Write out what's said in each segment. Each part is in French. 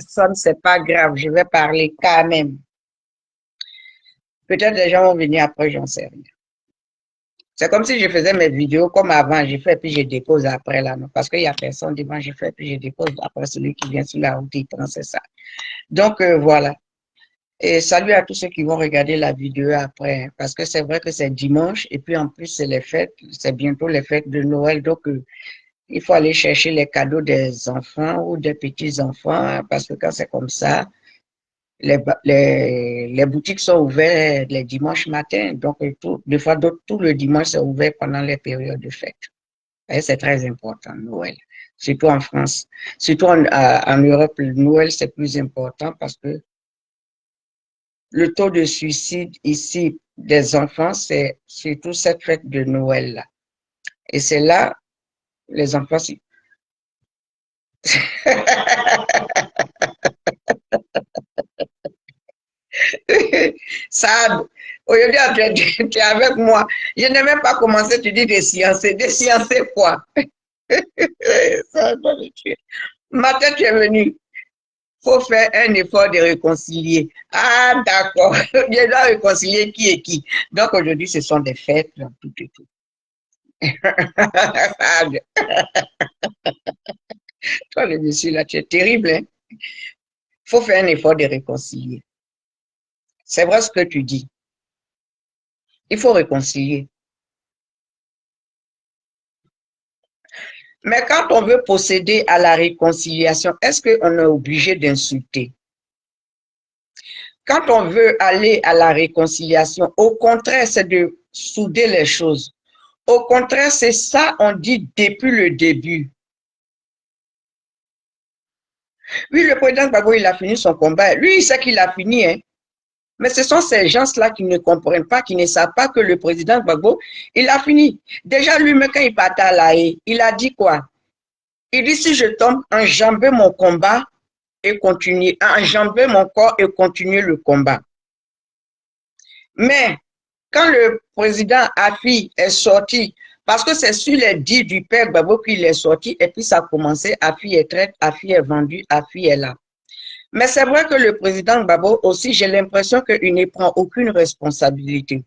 personne, c'est pas grave, je vais parler quand même. Peut-être les gens vont venir après, j'en sais rien. C'est comme si je faisais mes vidéos comme avant, je fais puis je dépose après là, non? Parce qu'il y a personne devant, je fais puis je dépose après celui qui vient sur la route, il prend, c'est ça. Donc voilà. Et salut à tous ceux qui vont regarder la vidéo après, hein, parce que c'est vrai que c'est dimanche et puis en plus c'est les fêtes, c'est bientôt les fêtes de Noël, donc il faut aller chercher les cadeaux des enfants ou des petits-enfants, hein, parce que quand c'est comme ça, les boutiques sont ouvertes les dimanches matins, donc des fois tout le dimanche c'est ouvert pendant les périodes de fête. Et c'est très important, Noël, surtout en France. Surtout en Europe, Noël c'est plus important parce que le taux de suicide ici des enfants, c'est surtout cette fête de Noël-là. Et c'est là, les enfants, ça, aujourd'hui, tu es avec moi. Je n'ai même pas commencé, tu dis des sciences. Des sciences, quoi? Ça, matin, tu es venu. Faut faire un effort de réconcilier. Ah, d'accord. Je dois réconcilier qui est qui. Donc aujourd'hui, ce sont des fêtes, tout et tout. Toi, le monsieur là, tu es terrible, hein? Faut faire un effort de réconcilier. C'est vrai ce que tu dis. Il faut réconcilier. Mais quand on veut procéder à la réconciliation, est-ce qu'on est obligé d'insulter? Quand on veut aller à la réconciliation, au contraire, c'est de souder les choses. Au contraire, c'est ça, on dit depuis le début. Oui, le président Gbagbo, il a fini son combat. Lui, il sait qu'il a fini, hein. Mais ce sont ces gens-là qui ne comprennent pas, qui ne savent pas que le président Gbagbo, il a fini. Déjà, lui-même, quand il partait à La Haye, il a dit quoi? Il dit, si je tombe, enjamber mon combat et continuer, enjamber mon corps et continuer le combat. Mais, quand le président Afi est sorti, parce que c'est sur les dits du père Gbagbo qu'il est sorti, et puis ça a commencé, Afi est traite, Afi est vendu, Afi est là. Mais c'est vrai que le président Gbagbo aussi, j'ai l'impression qu'il ne prend aucune responsabilité.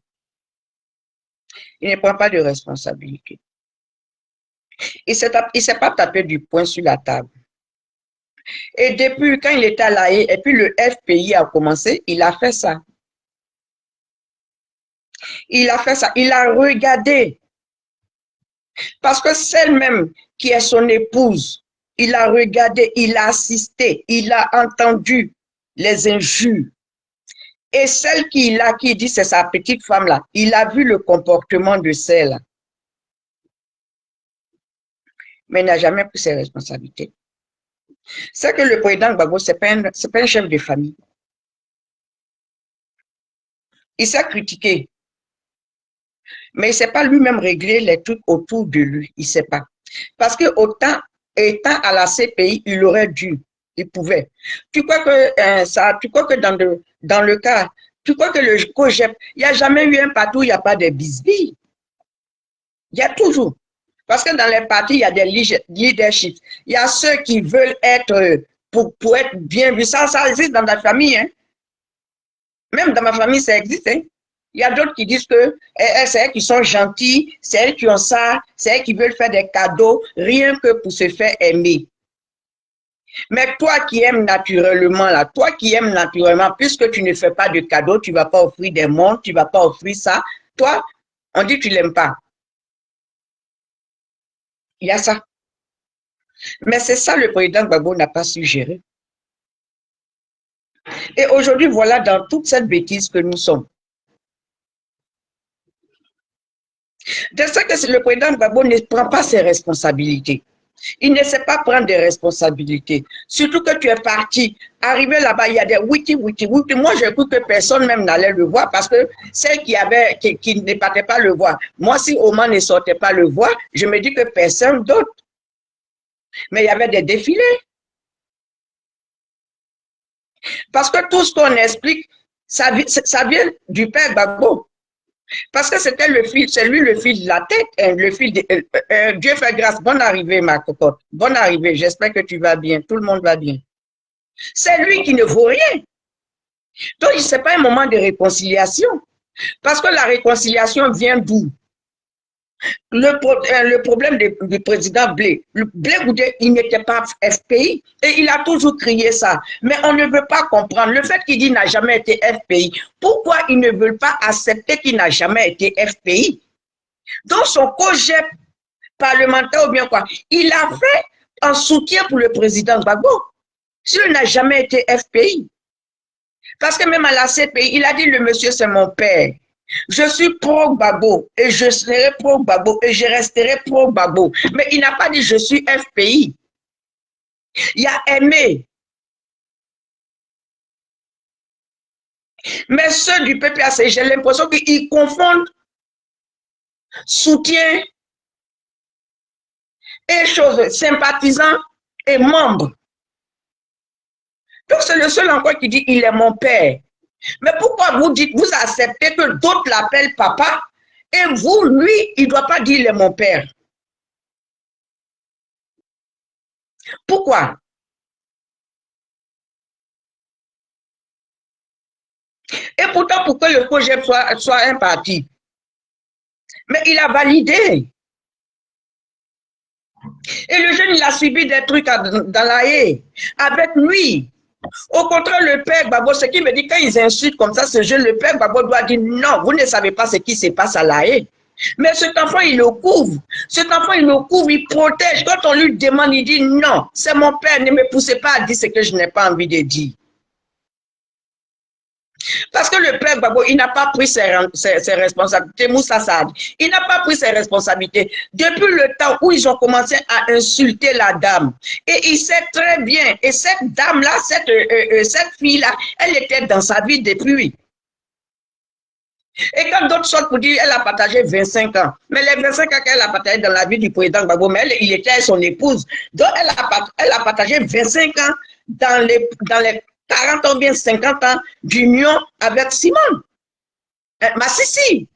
Il ne prend pas de responsabilité. Il ne s'est pas tapé du poing sur la table. Et depuis, quand il était à La Haye, et puis le FPI a commencé, il a fait ça. Il a fait ça. Il a regardé. Parce que celle même qui est son épouse, il a regardé, il a assisté, il a entendu les injures. Et celle qui dit c'est sa petite femme là, il a vu le comportement de celle-là. Mais il n'a jamais pris ses responsabilités. C'est que le président Gbagbo, ce n'est pas un chef de famille. Il s'est critiqué, mais il ne sait pas lui-même régler les trucs autour de lui. Il ne sait pas. Parce que autant étant à la CPI, il aurait dû, il pouvait. Tu crois que tu crois que dans le cas, tu crois que le COGEP, il n'y a jamais eu un parti où il n'y a pas de bisbilles. Il y a toujours. Parce que dans les partis, il y a des leaderships. Il y a ceux qui veulent être, pour être bien vus. Ça existe dans la famille. Hein. Même dans ma famille, ça existe. Hein. Il y a d'autres qui disent que c'est elles qui sont gentilles, c'est elles qui ont ça, c'est elles qui veulent faire des cadeaux, rien que pour se faire aimer. Mais toi qui aimes naturellement, là, toi qui aimes naturellement, puisque tu ne fais pas de cadeaux, tu ne vas pas offrir des montres, tu ne vas pas offrir ça, toi, on dit que tu ne l'aimes pas. Il y a ça. Mais c'est ça le président Gbagbo n'a pas suggéré. Et aujourd'hui, voilà dans toute cette bêtise que nous sommes. De ce que le président Gbagbo ne prend pas ses responsabilités. Il ne sait pas prendre des responsabilités. Surtout que tu es parti, arrivé là-bas, il y a des wiki. Moi, j'ai cru que personne même n'allait le voir parce que celles qui ne partaient pas le voir. Moi, si Oman ne sortait pas le voir, je me dis que personne d'autre. Mais il y avait des défilés. Parce que tout ce qu'on explique, ça vient du père Gbagbo. Parce que c'était le fil, c'est lui le fil de la tête, hein, le fil de, Dieu fait grâce. Bonne arrivée, ma cocotte. Bonne arrivée. J'espère que tu vas bien. Tout le monde va bien. C'est lui qui ne vaut rien. Donc, ce n'est pas un moment de réconciliation. Parce que la réconciliation vient d'où? Le problème du président Blé. Blé Goudé, il n'était pas FPI et il a toujours crié ça. Mais on ne veut pas comprendre. Le fait qu'il dit qu'il n'a jamais été FPI, pourquoi ils ne veulent pas accepter qu'il n'a jamais été FPI? Dans son cogep parlementaire ou bien quoi, il a fait un soutien pour le président Gbagbo. S'il n'a jamais été FPI. Parce que même à la CPI, il a dit le monsieur c'est mon père. Je suis pro-Gbagbo et je serai pro-Gbagbo et je resterai pro-Gbagbo. Mais il n'a pas dit je suis FPI. Il a aimé. Mais ceux du PPAC, j'ai l'impression qu'ils confondent soutien et choses, sympathisants et membres. Donc c'est le seul encore qui dit il est mon père. Mais pourquoi vous dites, vous acceptez que d'autres l'appellent papa et vous, lui, il ne doit pas dire il est mon père? Pourquoi? Et pourtant, pour que le projet soit un parti. Mais il a validé. Et le jeune, il a subi des trucs dans la haie. Avec lui. Au contraire, le père Gbagbo, ce qui me dit, quand ils insultent comme ça ce jeune, le père Gbagbo doit dire non, vous ne savez pas ce qui se passe à la haie. Mais cet enfant, il le couvre. Cet enfant, il le couvre, il protège. Quand on lui demande, il dit non, c'est mon père, ne me poussez pas à dire ce que je n'ai pas envie de dire. Parce que le père Gbagbo, il n'a pas pris ses responsabilités. Moussa Saad, il n'a pas pris ses responsabilités. Depuis le temps où ils ont commencé à insulter la dame. Et il sait très bien. Et cette dame-là, cette fille-là, elle était dans sa vie depuis. Et quand d'autres sortent pour dire qu'elle a partagé 25 ans, mais les 25 ans qu'elle a partagé dans la vie du président Gbagbo, mais elle, il était son épouse. Donc elle a partagé 25 ans dans les 40 ans, bien 50 ans d'union avec Simone. Massissi.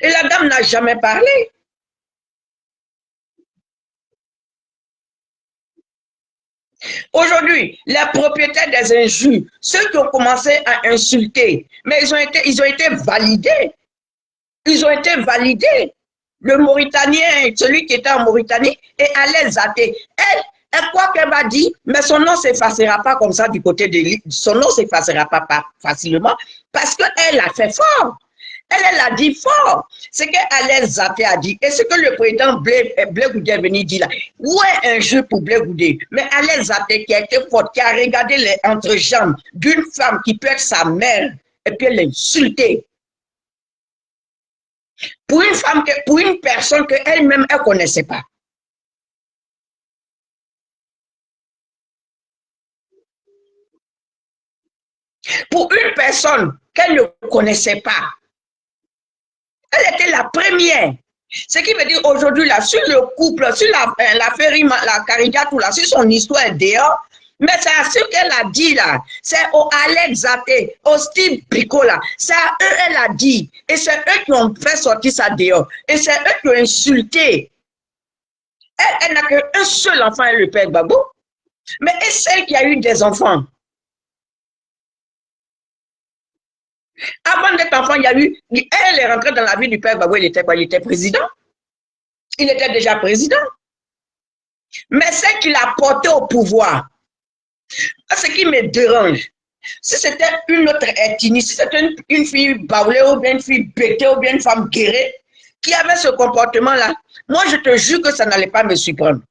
Et la dame n'a jamais parlé. Aujourd'hui, les propriétaires des injures, ceux qui ont commencé à insulter, mais ils ont été validés. Ils ont été validés. Le Mauritanien, celui qui était en Mauritanie, est allé zater. Elle quoi qu'elle va dire, mais son nom ne s'effacera pas comme ça du côté de l'île. Son nom ne s'effacera pas facilement parce qu'elle a fait fort. Elle a dit fort. Ce qu'Alain Zappé a dit et ce que le président Blé Goudé est venu dire là. Ouais, un jeu pour Blé Goudé. Mais Alain Zappé qui a été fort, qui a regardé les entrejambes d'une femme qui peut être sa mère et puis elle l'a insultée. Pour une femme, pour une personne qu'elle-même, elle ne connaissait pas. Pour une personne qu'elle ne connaissait pas. Elle était la première. Ce qui veut dire aujourd'hui, là, sur le couple, sur l'affaire, la caricature, là, sur son histoire dehors, mais c'est à ce qu'elle a dit là, c'est au Alex Zaté, au Steve Pico là, c'est à eux elle a dit, et c'est eux qui ont fait sortir ça dehors, et c'est eux qui ont insulté. Elle n'a qu'un seul enfant, elle le père Gbagbo, mais est celle qui a eu des enfants. Avant d'être enfant, il y a eu, elle est rentrée dans la vie du père Gbagbo, il était quoi? Il était président. Il était déjà président. Mais celle qui l'a porté au pouvoir, ce qui me dérange, si c'était une autre ethnie, si c'était une fille baoulée ou bien une fille bêtée ou bien une femme guérée qui avait ce comportement-là, moi je te jure que ça n'allait pas me surprendre.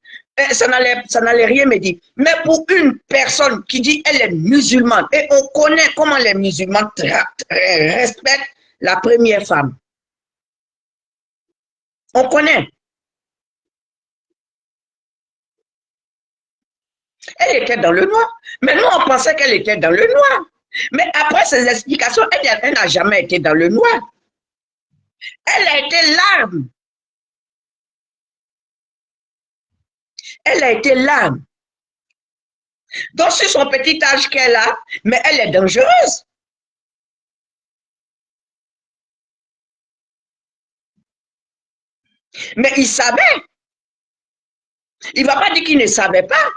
Ça n'allait rien me dire. Mais pour une personne qui dit elle est musulmane, et on connaît comment les musulmans respectent la première femme. On connaît. Elle était dans le noir. Mais nous, on pensait qu'elle était dans le noir. Mais après ces explications, elle n'a jamais été dans le noir. Elle a été l'arme. Elle a été l'arme. Donc, sur son petit âge qu'elle a, mais elle est dangereuse. Mais il savait. Il ne va pas dire qu'il ne savait pas.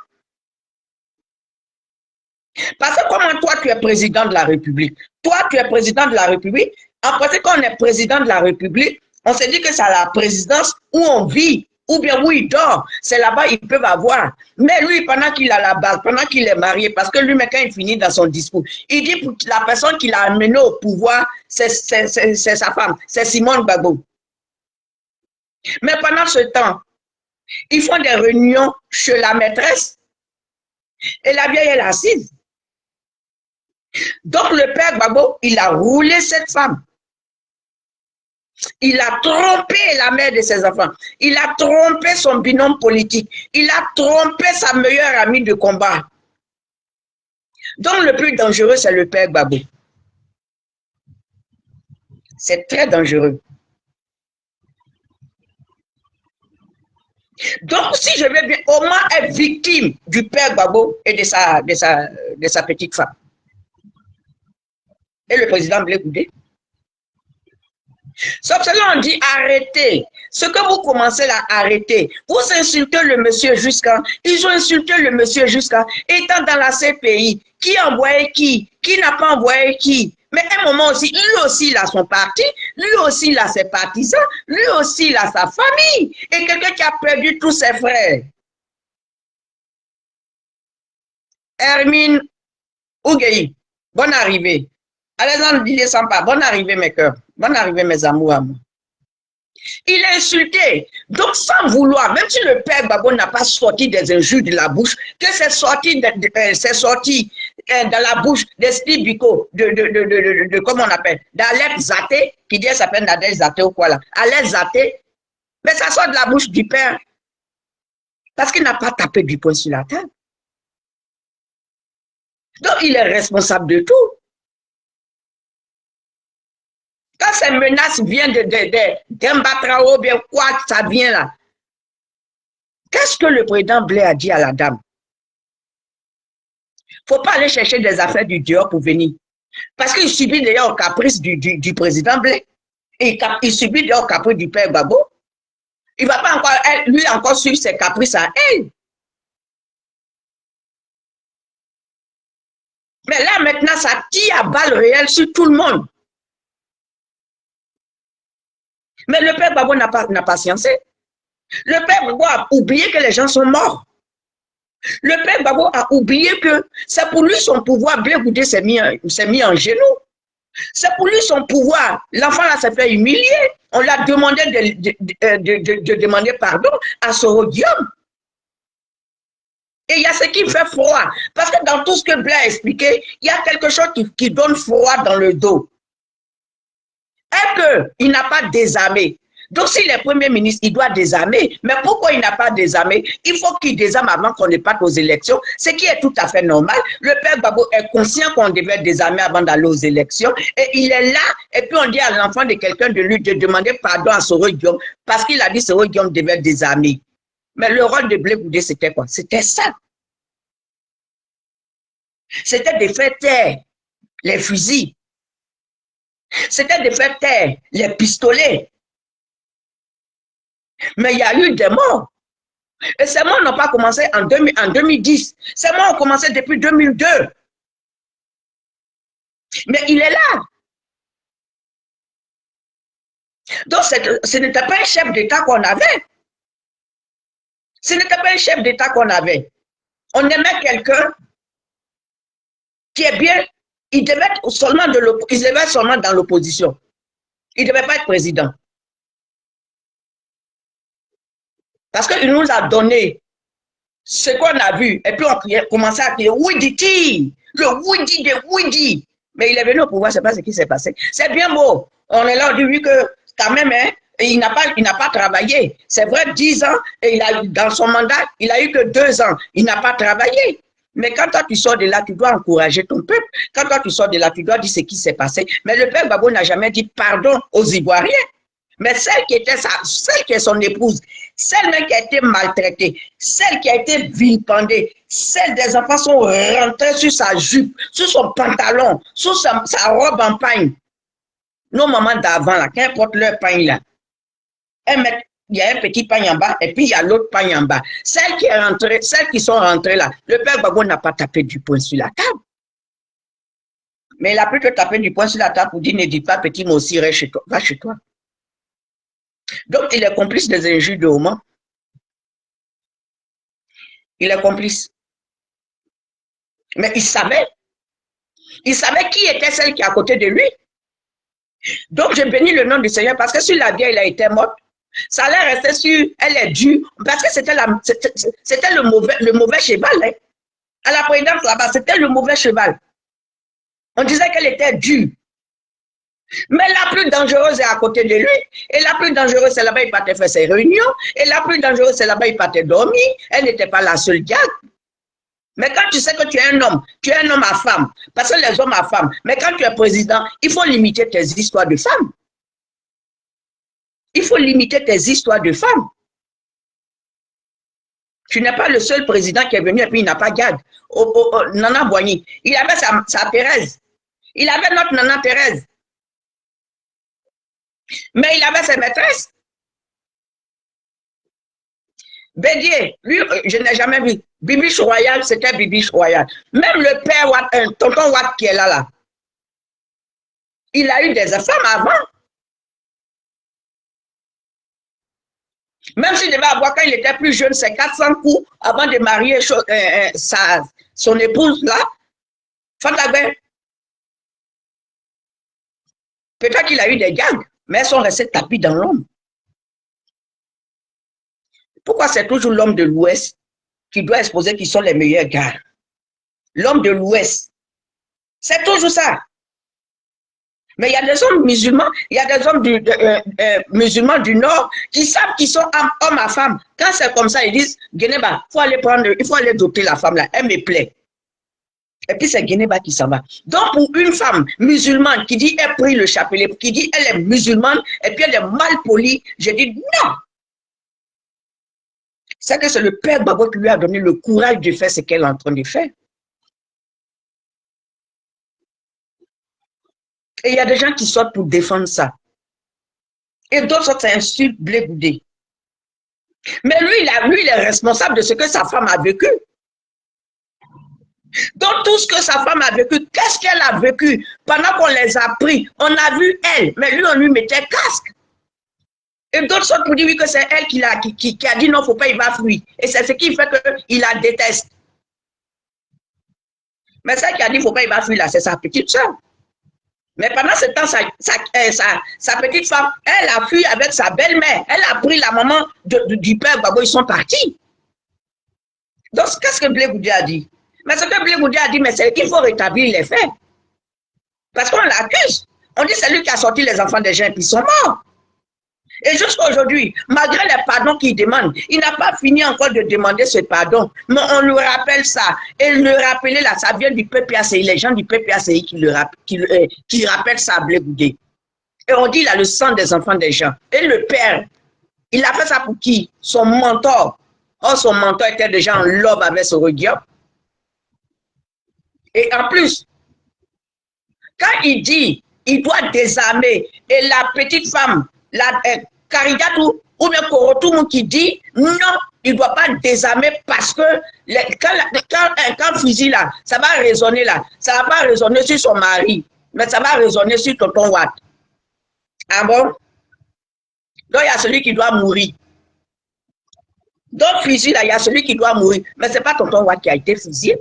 Parce que comment toi, tu es président de la République? Toi, tu es président de la République. Après, quand on est président de la République, on se dit que c'est la présidence où on vit, ou bien où il dort. C'est là-bas ils peuvent avoir. Mais lui, pendant qu'il a la base, pendant qu'il est marié, parce que lui, mais quand il finit dans son discours, il dit que la personne qui l'a amené au pouvoir, c'est sa femme, c'est Simone Gbagbo. Mais pendant ce temps, ils font des réunions chez la maîtresse et la vieille est assise. Donc le père Gbagbo, il a roulé cette femme. Il a trompé la mère de ses enfants. Il a trompé son binôme politique. Il a trompé sa meilleure amie de combat. Donc le plus dangereux, c'est le père Gbagbo. C'est très dangereux. Donc si je veux bien au moins être victime du père Gbagbo et de sa petite femme. Et le président Blé Goudé. Sauf cela, on dit arrêtez. Ce que vous commencez là, arrêtez. Vous insultez le monsieur jusqu'à. Ils ont insulté le monsieur jusqu'à. Étant dans la CPI, qui a envoyé qui? Qui n'a pas envoyé qui? Mais à un moment aussi, lui aussi il a son parti, lui aussi il a ses partisans, lui aussi il a sa famille. Et quelqu'un qui a perdu tous ses frères. Hermine Ougueï, bonne arrivée. Alexandre Didier Sampa, bonne arrivée mes cœurs. Bonne arrivée mes amours à moi. Il a insulté. Donc sans vouloir, même si le père Gbagbo n'a pas sorti des injures de la bouche, que c'est sorti, dans la bouche d'Esprit Biko, comment on appelle, d'Alec Zaté, qui dit qu'elle s'appelle Nadège Zaté ou quoi là. Alec Zaté, mais ça sort de la bouche du père. Parce qu'il n'a pas tapé du poing sur la table. Donc il est responsable de tout. Quand ces menaces viennent d'Embatrao, bien quoi ça vient là? Qu'est-ce que le président Blé a dit à la dame? Il ne faut pas aller chercher des affaires du dehors pour venir. Parce qu'il subit d'ailleurs le caprice du président Blé. Et il subit d'ailleurs le caprice du père Gbagbo. Il ne va pas encore, lui encore suivre ses caprices à elle. Mais là maintenant, ça tire à balles réelles sur tout le monde. Mais le père Gbagbo n'a pas sciencé. Le père Gbagbo a oublié que les gens sont morts. Le père Gbagbo a oublié que c'est pour lui son pouvoir. Blé Goudé s'est mis en genoux. C'est pour lui son pouvoir. L'enfant là s'est fait humilier. On l'a demandé de demander pardon à Sorodium. Et il y a ce qui fait froid. Parce que dans tout ce que Blé a expliqué, il y a quelque chose qui donne froid dans le dos. Et qu'il n'a pas désarmé. Donc, s'il est Premier ministre, il doit désarmer. Mais pourquoi il n'a pas désarmé? Il faut qu'il désarme avant qu'on ne parte aux élections, ce qui est tout à fait normal. Le père Gbagbo est conscient qu'on devait désarmer avant d'aller aux élections. Et il est là. Et puis, on dit à l'enfant de quelqu'un de lui de demander pardon à Soro Guillaume parce qu'il a dit que Soro Guillaume devait désarmer. Mais le rôle de Blé Goudé, c'était quoi? C'était ça. C'était de faire taire les fusils. C'était de faire taire les pistolets. Mais il y a eu des morts. Et ces morts n'ont pas commencé en 2010. Ces morts ont commencé depuis 2002. Mais il est là. Donc, ce n'était pas un chef d'État qu'on avait. Ce n'était pas un chef d'État qu'on avait. On aimait quelqu'un qui est bien. Il devait être seulement dans l'opposition. Il ne devait pas être président. Parce qu'il nous a donné ce qu'on a vu. Et puis on commençait à crier Widi, le Widi de Widi. Mais il est venu au pouvoir, c'est pas ce qui s'est passé. C'est bien beau. On est là, on dit oui que quand même, hein, il n'a pas travaillé. C'est vrai, 10 ans, et dans son mandat, il a eu que 2 ans. Il n'a pas travaillé. Mais quand toi tu sors de là, tu dois encourager ton peuple. Quand toi tu sors de là, tu dois dire ce qui s'est passé. Mais le père Gbagbo n'a jamais dit pardon aux Ivoiriens. Mais celle qui est son épouse, celle même qui a été maltraitée, celle qui a été vilipendée, celle des enfants sont rentrés sur sa jupe, sur son pantalon, sur sa robe en pagne. Nos mamans d'avant, là, qu'importe leur pagne là, il y a un petit pagne en bas et puis il y a l'autre pagne en bas. Celles qui sont rentrées là, le père Gbagbo n'a pas tapé du poing sur la table. Mais il a pu te taper du poing sur la table pour dire ne dis pas petit, moi aussi, reste chez toi, va chez toi. Donc, il est complice des injures de Oman. Il est complice. Mais il savait qui était celle qui est à côté de lui. Donc, je bénis le nom du Seigneur parce que sur la vieille, elle a été morte. Ça allait rester sur, elle est due, parce que c'était le mauvais cheval. Hein. À la présidence là-bas, c'était le mauvais cheval. On disait qu'elle était due. Mais la plus dangereuse est à côté de lui. Et la plus dangereuse, c'est là-bas, il partait faire ses réunions. Et la plus dangereuse, c'est là-bas, il partait dormir. Elle n'était pas la seule diable. Mais quand tu sais que tu es un homme à femme, parce que les hommes à femme, mais quand tu es président, il faut limiter tes histoires de femmes. Il faut limiter tes histoires de femmes. Tu n'es pas le seul président qui est venu et puis il n'a pas garde. Nana Boigny, il avait sa Thérèse. Il avait notre Nana Thérèse. Mais il avait ses maîtresses. Bédier, lui, je n'ai jamais vu. Bibiche Royal, c'était Bibiche Royal. Même le père Watt, tonton Watt qui est là, il a eu des femmes avant. Même s'il devait avoir, quand il était plus jeune, c'est 400 coups avant de marier son épouse là. Fatagbe. Peut-être qu'il a eu des gangs, mais elles sont restées tapis dans l'homme. Pourquoi c'est toujours l'homme de l'Ouest qui doit exposer qui sont les meilleurs gars? L'homme de l'Ouest. C'est toujours ça. Mais il y a des hommes musulmans, il y a des hommes musulmans du Nord qui savent qu'ils sont hommes à femmes. Quand c'est comme ça, ils disent, Guénéba, il faut aller doter la femme là, elle me plaît. Et puis c'est Guénéba qui s'en va. Donc pour une femme musulmane qui dit elle prie le chapelet, qui dit elle est musulmane et puis elle est mal polie, je dis non. C'est que c'est le père Babo qui lui a donné le courage de faire ce qu'elle est en train de faire. Et il y a des gens qui sortent pour défendre ça. Et d'autres sortent, ça insulte Blé Goudé. Mais lui, il est responsable de ce que sa femme a vécu. Donc, tout ce que sa femme a vécu, qu'est-ce qu'elle a vécu? Pendant qu'on les a pris, on a vu elle, mais lui, on lui mettait casque. Et d'autres sortent pour dire oui, que c'est elle qui a dit non, il ne faut pas, il va fuir. Et c'est ce qui fait qu'il la déteste. Mais celle qui a dit il ne faut pas, il va fuir là, c'est sa petite soeur. Mais pendant ce temps, sa petite femme, elle a fui avec sa belle-mère. Elle a pris la maman du père Babo, ils sont partis. Donc, qu'est-ce que Blé Goudé a dit? Mais ce que Blé Goudé a dit, mais c'est qu'il faut rétablir les faits. Parce qu'on l'accuse. On dit c'est lui qui a sorti les enfants des gens et puis ils sont morts. Et jusqu'à aujourd'hui, malgré les pardons qu'il demande, il n'a pas fini encore de demander ce pardon. Mais on lui rappelle ça. Et le rappeler là, ça vient du PPACI, les gens du PPACI qui rappellent ça à Blé Goudé. Et on dit il a le sang des enfants des gens. Et le père, il a fait ça pour qui? Son mentor. Or, son mentor était déjà en lobe avec ce regard. Et en plus, quand il dit il doit désarmer, et la petite femme, la Karigatou ou bien Korotou qui dit non, il ne doit pas désarmer parce que quand fusil là, ça va résonner là, ça ne va pas résonner sur son mari, mais ça va résonner sur tonton Watt. Ah bon? Donc il y a celui qui doit mourir. Donc fusil là, il y a celui qui doit mourir, mais ce n'est pas tonton Watt qui a été fusillé,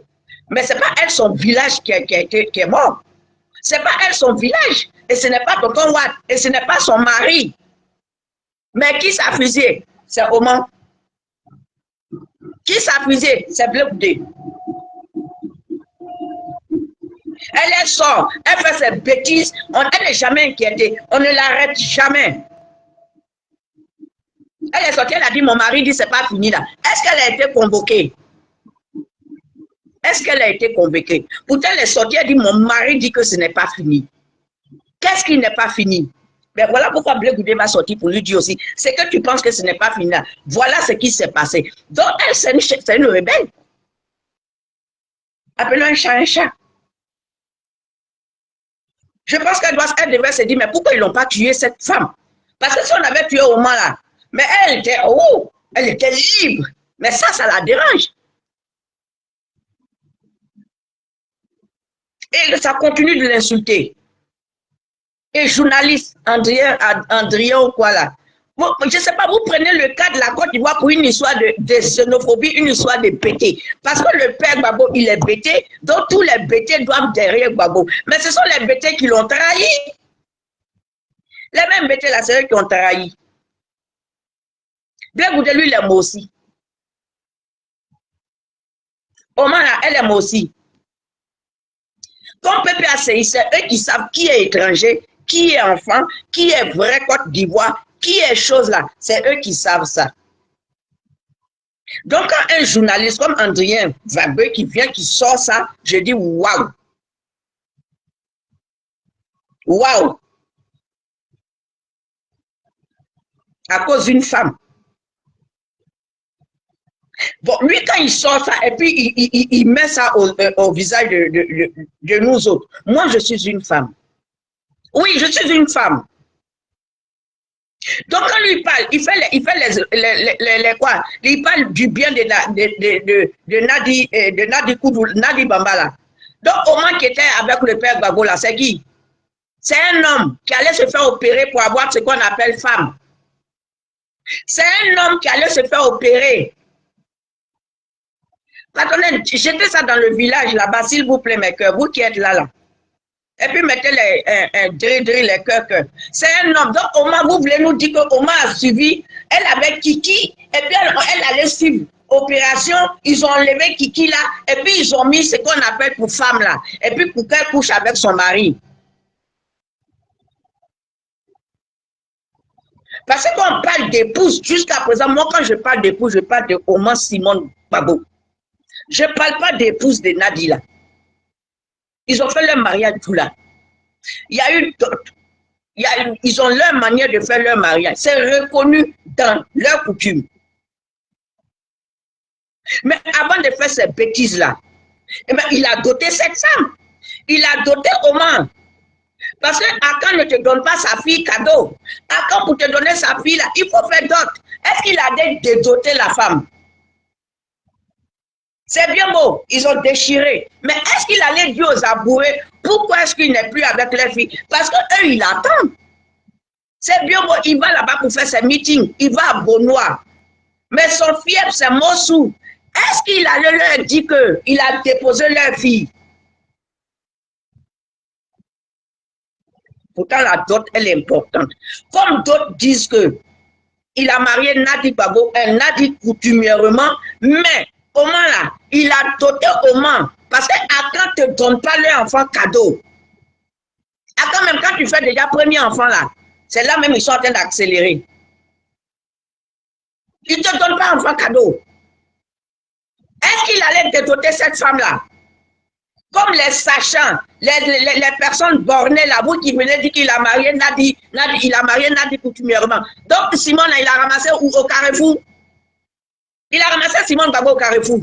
mais ce n'est pas elle son village qui est mort. Ce n'est pas elle son village, et ce n'est pas tonton Watt, et ce n'est pas son mari. Mais qui s'est fusillé? C'est Oman. Qui s'est fusillé? C'est Blé Goudé. Elle est sort, elle fait ses bêtises, elle n'est jamais inquiétée, on ne l'arrête jamais. Elle est sortie, elle a dit, mon mari dit, c'est pas fini là. Est-ce qu'elle a été convoquée? Est-ce qu'elle a été convoquée? Pourtant, elle est sortie, elle dit, mon mari dit que ce n'est pas fini. Qu'est-ce qui n'est pas fini? Mais voilà pourquoi Blé Goudé va sortir pour lui dire aussi, c'est que tu penses que ce n'est pas fini là. Voilà ce qui s'est passé. Donc, elle, c'est une rebelle. Appelons un chat un chat. Je pense qu'elle devait se dire, mais pourquoi ils n'ont pas tué cette femme? Parce que si on avait tué au moment là, mais elle était libre. Mais ça la dérange. Et ça continue de l'insulter. Et journaliste, Andrien ou quoi là. Bon, je ne sais pas, vous prenez le cas de la Côte d'Ivoire pour une histoire de xénophobie, une histoire de bêté. Parce que le père Gbagbo, il est bêté, donc tous les bêtés doivent derrière Gbagbo. Mais ce sont les bêtés qui l'ont trahi. Les mêmes bêtés là, c'est eux qui ont trahi. Bien écoutez, lui, il aime aussi. Oman là, elle aime aussi. Comme PPACI, c'est eux qui savent qui est étranger, qui est enfant, qui est vrai Côte d'Ivoire, qui est chose là. C'est eux qui savent ça. Donc, quand un journaliste comme Andrien Wagbe qui vient, qui sort ça, je dis waouh. Waouh. À cause d'une femme. Bon, lui, quand il sort ça, et puis il met ça au visage de nous autres. Moi, je suis une femme. Oui, je suis une femme. Donc, quand lui parle, il fait les quoi? Il parle du bien de Nadi Koudou, Nadi Bambala. Donc, au moins qui était avec le père Gbagbo là, c'est qui? C'est un homme qui allait se faire opérer pour avoir ce qu'on appelle femme. C'est un homme qui allait se faire opérer. Attendez, jetez ça dans le village là-bas, s'il vous plaît, mes cœurs, vous qui êtes là. Et puis mettez les cœurs. C'est un homme. Donc, Oma, vous voulez nous dire que Oma a suivi, elle avait Kiki, et puis elle allait suivre opération, ils ont enlevé Kiki là, et puis ils ont mis ce qu'on appelle pour femme là, et puis pour qu'elle couche avec son mari. Parce qu'on parle d'épouse, jusqu'à présent, moi quand je parle d'épouse, je parle de Oma Simone Gbagbo. Je ne parle pas d'épouse de Nadila. Ils ont fait leur mariage tout là. Il y a eu d'autres. Ils ont leur manière de faire leur mariage. C'est reconnu dans leur coutume. Mais avant de faire ces bêtises-là, eh bien, il a doté cette femme. Il a doté Oman. Parce que Akan ne te donne pas sa fille cadeau. Akan, pour te donner sa fille, là, il faut faire d'autres. Est-ce qu'il a dédoté la femme? C'est bien beau, ils ont déchiré. Mais est-ce qu'il allait dire aux abourés, pourquoi est-ce qu'il n'est plus avec les filles? Parce qu'eux, ils attendent. C'est bien beau, il va là-bas pour faire ses meetings. Il va à Beaunois. Mais son fief, c'est Mossou. Est-ce qu'il allait leur dire qu'il a déposé leur fille? Pourtant, la dot, elle est importante. Comme d'autres disent qu'il a marié Nadi Gbagbo, Nadi coutumièrement, mais comment là, il a doté Oman. Parce qu'Akan ne te donne pas leur enfant cadeau. Akan, même quand tu fais déjà premier enfant là, c'est là même ils sont en train d'accélérer. Il ne te donne pas enfant cadeau. Est-ce qu'il allait te doter cette femme-là? Comme les sachants, les personnes bornées là, vous qui venez dire qu'il a marié Nadi, il a marié Nadi coutumièrement. Donc Simon, il a ramassé au Carrefour. Il a ramassé Simone Gbagbo au Carrefour.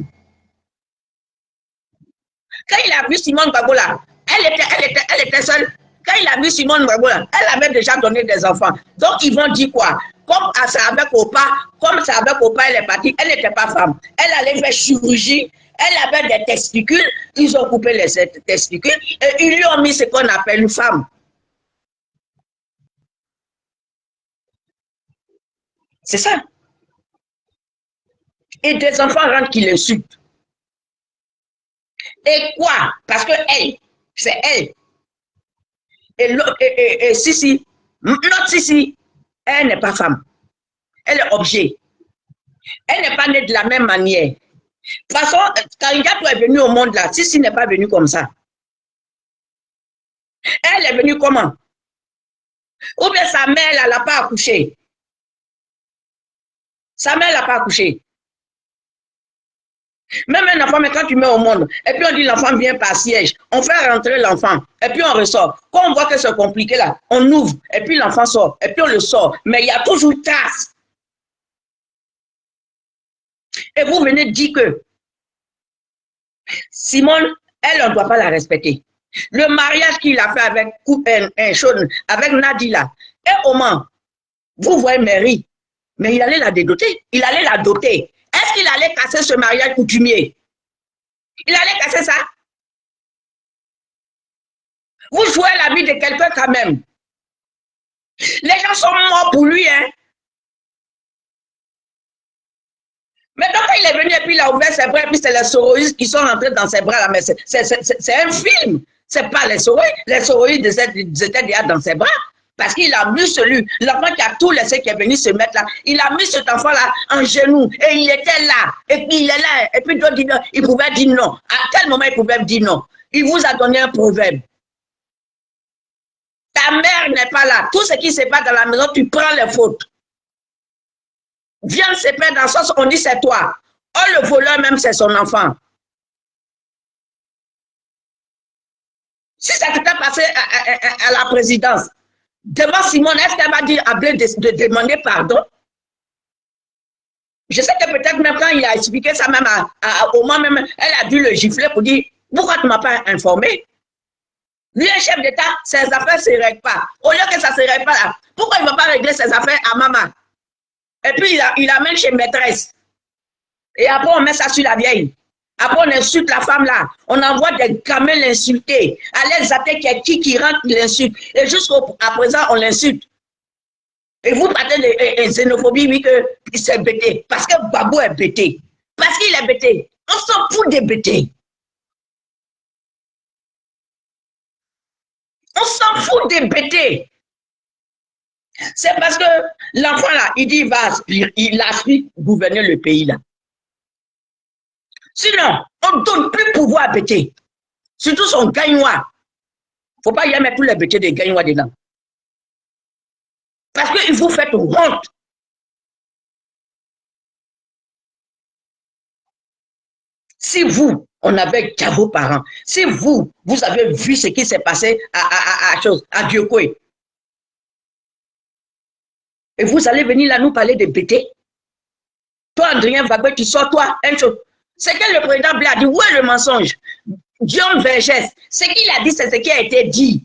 Quand il a vu Simone Gbagbo là, elle était seule. Quand il a vu Simone Gbagbo là, elle avait déjà donné des enfants. Donc ils vont dire quoi? Comme c'est avec Opa, elle est partie, elle n'était pas femme. Elle allait faire chirurgie, elle avait des testicules, ils ont coupé les testicules et ils lui ont mis ce qu'on appelle une femme. C'est ça. Et des enfants rentrent qui l'insultent. Et quoi? Parce que elle, c'est elle. Et Sissi, notre Sissi, elle n'est pas femme. Elle est objet. Elle n'est pas née de la même manière. De toute façon, quand Ingato est venue au monde là, Sissi n'est pas venue comme ça. Elle est venue comment? Ou bien sa mère, elle n'a pas accouché. Sa mère n'a pas accouché. Même un enfant, mais quand tu mets au monde, et puis on dit l'enfant vient par siège, on fait rentrer l'enfant, et puis on ressort. Quand on voit que c'est compliqué là, on ouvre, et puis l'enfant sort, et puis on le sort. Mais il y a toujours trace. Et vous venez dire que Simone, elle, on ne doit pas la respecter. Le mariage qu'il a fait avec Nadila, et Oman, vous voyez Mary, mais il allait la dédoter, il allait la doter. Est-ce qu'il allait casser ce mariage coutumier? Il allait casser ça? Vous jouez la vie de quelqu'un quand même. Les gens sont morts pour lui, hein. Maintenant, quand il est venu et puis il a ouvert ses bras, et puis c'est les soroïstes qui sont rentrés dans ses bras là, mais c'est un film. C'est pas les soroïstes. Les soroïstes étaient déjà dans ses bras. Parce qu'il a mis l'enfant qui a tout laissé, qui est venu se mettre là, il a mis cet enfant-là en genoux et il était là. Et puis il est là. Et puis il pouvait dire non. À quel moment il pouvait dire non? Il vous a donné un proverbe. Ta mère n'est pas là. Tout ce qui se passe dans la maison, tu prends les fautes. Viens se perdre dans le sens, on dit c'est toi. Oh, le voleur même, c'est son enfant. Si ça t'était passé à la présidence, devant Simone, est-ce qu'elle va dire à Blé de demander pardon? Je sais que peut-être même quand il a expliqué ça, même au moment même, elle a dû le gifler pour dire pourquoi tu ne m'as pas informé? Lui, un chef d'État, ses affaires ne se règlent pas. Au lieu que ça ne se règle pas là, pourquoi il ne va pas régler ses affaires à maman? Et puis il amène chez maîtresse. Et après, on met ça sur la vieille. Après, on insulte la femme là. On envoie des gamins l'insulter. À l'aise qui rentre l'insulte. Et jusqu'à présent, on l'insulte. Et vous parlez de xénophobie, oui, que c'est bêté. Parce que Babou est bêté. Parce qu'il est bêté. On s'en fout des bêtés. On s'en fout des bêtés. C'est parce que l'enfant là, il dit il aspire gouverner le pays là. Sinon, on ne donne plus pouvoir à bêter. Surtout son gagnois. Il ne faut pas y mettre tous les bêtés des gagnois dedans. Parce que vous faites honte. Si vous, on avait qu'à vos parents, si vous avez vu ce qui s'est passé à Diokoué, et vous allez venir là nous parler de bêtés. Toi, Adrien Bagbe, tu sors, toi, une chose. C'est que le président Blé a dit, où est le mensonge? Guillaume Vergès, ce qu'il a dit, c'est ce qui a été dit.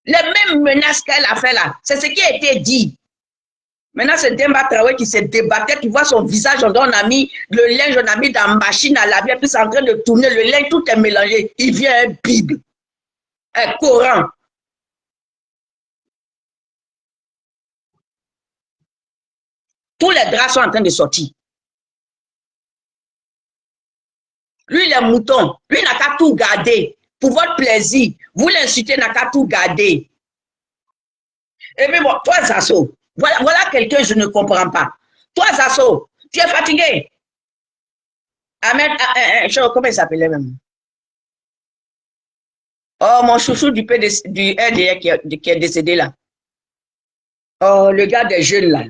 Les mêmes menaces qu'elle a fait là, c'est ce qui a été dit. Maintenant, c'est Demba Traoré qui se débattait, tu vois son visage, on a mis le linge, on a mis dans la machine à laver, puis c'est en train de tourner, le linge, tout est mélangé. Il vient un Bible, un Coran. Tous les draps sont en train de sortir. Lui, les moutons, lui n'a qu'à tout garder. Pour votre plaisir, vous l'insultez, n'a qu'à tout garder. Et puis bon, toi, Zasso, voilà quelqu'un que je ne comprends pas. Toi, Zasso, tu es fatigué. Ahmed, comment il s'appelait même? Oh, mon chouchou du RDR qui est décédé là. Oh, le gars des jeunes là.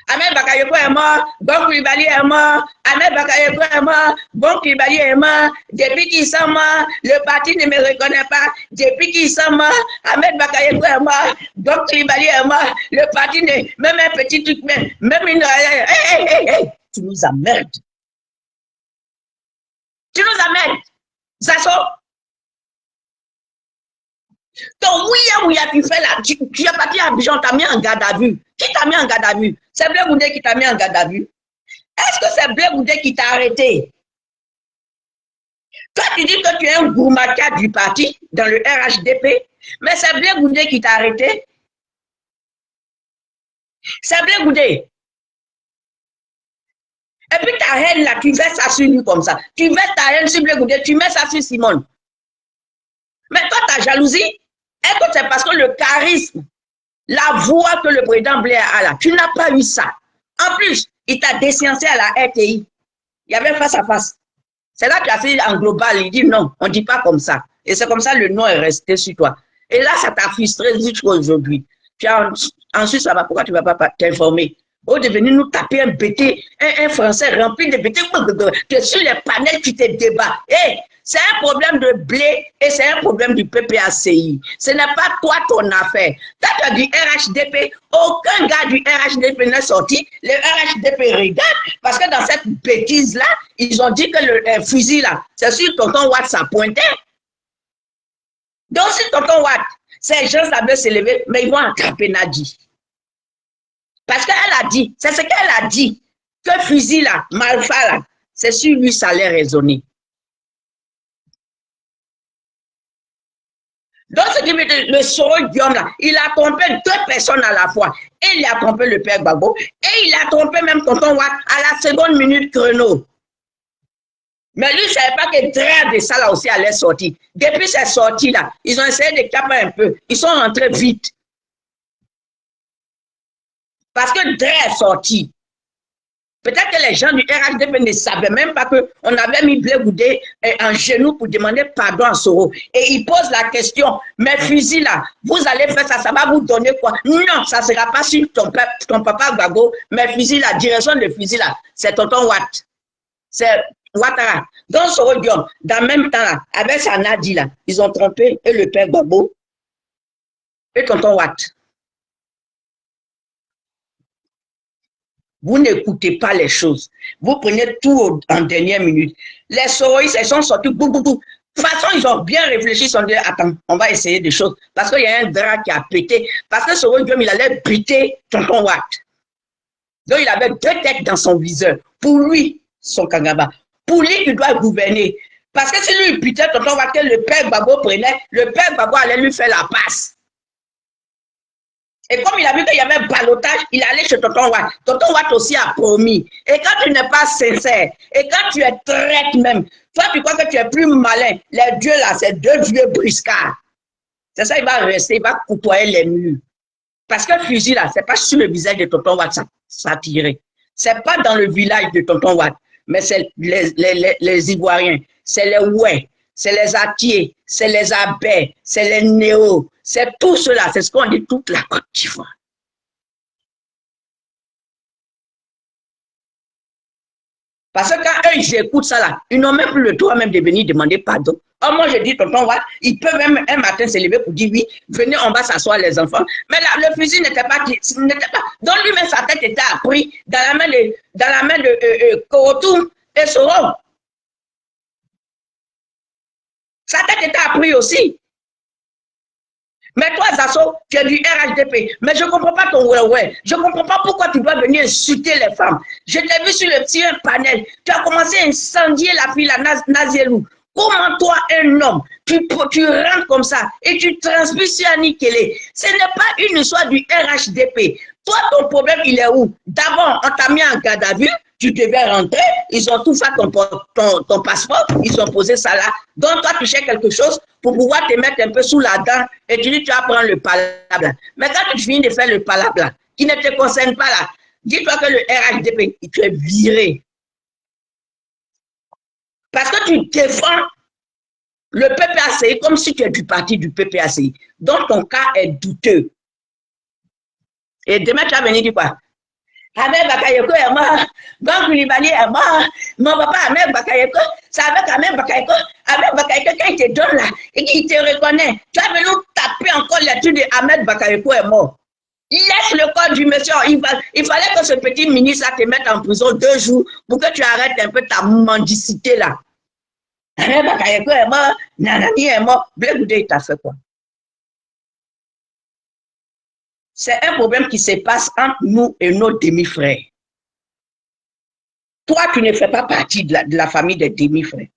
Ahmed Bakayoko est mort, Bon Koulibaly est mort, Ahmed Bakayoko est mort, Bon Koulibaly est mort, depuis qu'ils sont morts, le parti ne me reconnaît pas, depuis qu'ils sont morts, Ahmed Bakayoko est mort, Bon Koulibaly est mort, le parti ne, même un petit truc, même une... Hey, tu nous emmerdes. Tu nous emmerdes. Zasso. Donc, oui, tu fais là, tu es parti à Abidjan, t'as mis en garde à vue. Qui t'a mis en garde à vue? C'est Blé Goudé qui t'a mis en garde à vue. Est-ce que c'est Blé Goudé qui t'a arrêté? Toi, tu dis que tu es un gourmaka du parti dans le RHDP, mais c'est Blé Goudé qui t'a arrêté. C'est Blé Goudé. Et puis ta haine là, tu verses ça sur lui comme ça. Tu verses ta haine sur Blé Goudé, tu mets ça sur Simone. Mais toi, ta jalousie, est-ce que c'est parce que le charisme, la voix que le président Blair a là, tu n'as pas eu ça. En plus, il t'a déciencé à la RTI. Il y avait face à face. C'est là que tu as fait en global. Il dit non, on ne dit pas comme ça. Et c'est comme ça le nom est resté sur toi. Et là, ça t'a frustré jusqu'à aujourd'hui. Ensuite, ça va, pourquoi tu ne vas pas t'informer? Au devenir nous taper un BT, un français rempli de BT, tu es sur les panels, tu te débats. Hey, c'est un problème de Blé et c'est un problème du PPACI. Ce n'est pas toi ton affaire. Toi, tu as du RHDP, aucun gars du RHDP n'est sorti. Le RHDP regarde parce que dans cette bêtise-là, ils ont dit que le fusil là, c'est sur tonton Watt, ça pointait. Donc, si tonton Watt, ces gens savaient s'élever, mais ils vont attraper Nadi. Parce qu'elle a dit, c'est ce qu'elle a dit, que fusil là, Malfa là, c'est sur lui ça allait raisonner. Donc, ce qui veut dire, le Soro Guillaume, là, il a trompé deux personnes à la fois. Et il a trompé le père Gbagbo. Et il a trompé même tonton Watt à la seconde minute chrono. Mais lui, il ne savait pas que Dre de ça là aussi allait sortir. Depuis cette sortie-là, ils ont essayé de caper un peu. Ils sont rentrés vite. Parce que Dre est sorti. Peut-être que les gens du RHDP ne savaient même pas qu'on avait mis Blé Goudé en genou pour demander pardon à Soro. Et il pose la question, mes fusils là, vous allez faire ça, ça va vous donner quoi? Non, ça ne sera pas sur ton papa Gbagbo. Mes fusils là, direction de fusil là, c'est tonton Watt. C'est Ouattara. Donc Soro Guillaume, dans le même temps là, avec sa Nadi là, ils ont trompé et le père Gbagbo et tonton Watt. Vous n'écoutez pas les choses. Vous prenez tout en dernière minute. Les soroïstes, ils sont sortis, boum, boum, boum. De toute façon, ils ont bien réfléchi, ils se sont dit, attends, on va essayer des choses. Parce qu'il y a un drap qui a pété. Parce que Soro Guillaume, il allait briter tonton Watt. Donc, il avait deux têtes dans son viseur. Pour lui, son Kangaba. Pour lui, il doit gouverner. Parce que si lui, il butait tonton Watt, que le père Gbagbo prenait, le père Gbagbo allait lui faire la passe. Et comme il a vu qu'il y avait balotage, il allait chez Tonton Watt. Tonton Watt aussi a promis. Et quand tu n'es pas sincère, et quand tu es traite même, toi tu crois que tu es plus malin. Les dieux là, c'est deux vieux briscards. C'est ça, il va rester, il va côtoyer les murs. Parce que le fusil là, c'est pas sur le visage de Tonton Watt ça tirait. C'est pas dans le village de Tonton Watt, mais c'est les Ivoiriens, c'est les Ouais, c'est les Atiers, c'est les Abais, c'est les Néo, c'est tout cela, c'est ce qu'on dit toute la Côte d'Ivoire. Parce que quand eux, ils écoutent ça là, ils n'ont même plus le droit même de venir demander pardon. Oh, moi, je dis, tonton Watt, il peut même un matin se lever pour dire oui, venez, on va s'asseoir les enfants. Mais là, le fusil n'était pas. Donc lui-même, sa tête était apprise dans la main de Korotoum et Soro. Sa tête était apprise aussi. Mais toi, Zasso, tu es du RHDP. Mais je ne comprends pas ton ouais. Je ne comprends pas pourquoi tu dois venir insulter les femmes. Je t'ai vu sur le petit panel. Tu as commencé à incendier la fille, la Nazielou. Comment toi, un homme, tu rentres comme ça et tu transpires sur Annie Kelly? Ce n'est pas une histoire du RHDP. Toi, ton problème, il est où? D'abord, on t'a mis en garde à vue, tu devais rentrer, ils ont tout fait ton passeport, ils ont posé ça là. Donc, toi, tu cherches quelque chose pour pouvoir te mettre un peu sous la dent et tu dis, tu vas prendre le palabre. Mais quand tu finis de faire le palabre, qui ne te concerne pas là, dis-toi que le RHDP, tu es viré. Parce que tu défends le PPACI comme si tu es du parti du PPACI. Donc, ton cas est douteux. Et demain, tu vas venir dire quoi? Ahmed Bakayoko est mort, Gang Koulibaly est mort, mon papa Ahmed Bakayoko, c'est avec Ahmed Bakayoko, quand il te donne là, et qu'il te reconnaît, tu vas venir taper encore l'étude de Ahmed Bakayoko est mort. Laisse le corps du monsieur, il fallait que ce petit ministre là te mette en prison 2 jours pour que tu arrêtes un peu ta mendicité là. Ahmed Bakayoko est mort, Nanani est mort, Blé Goudé, il t'a fait quoi? C'est un problème qui se passe entre nous et nos demi-frères. Toi, tu ne fais pas partie de la famille des demi-frères.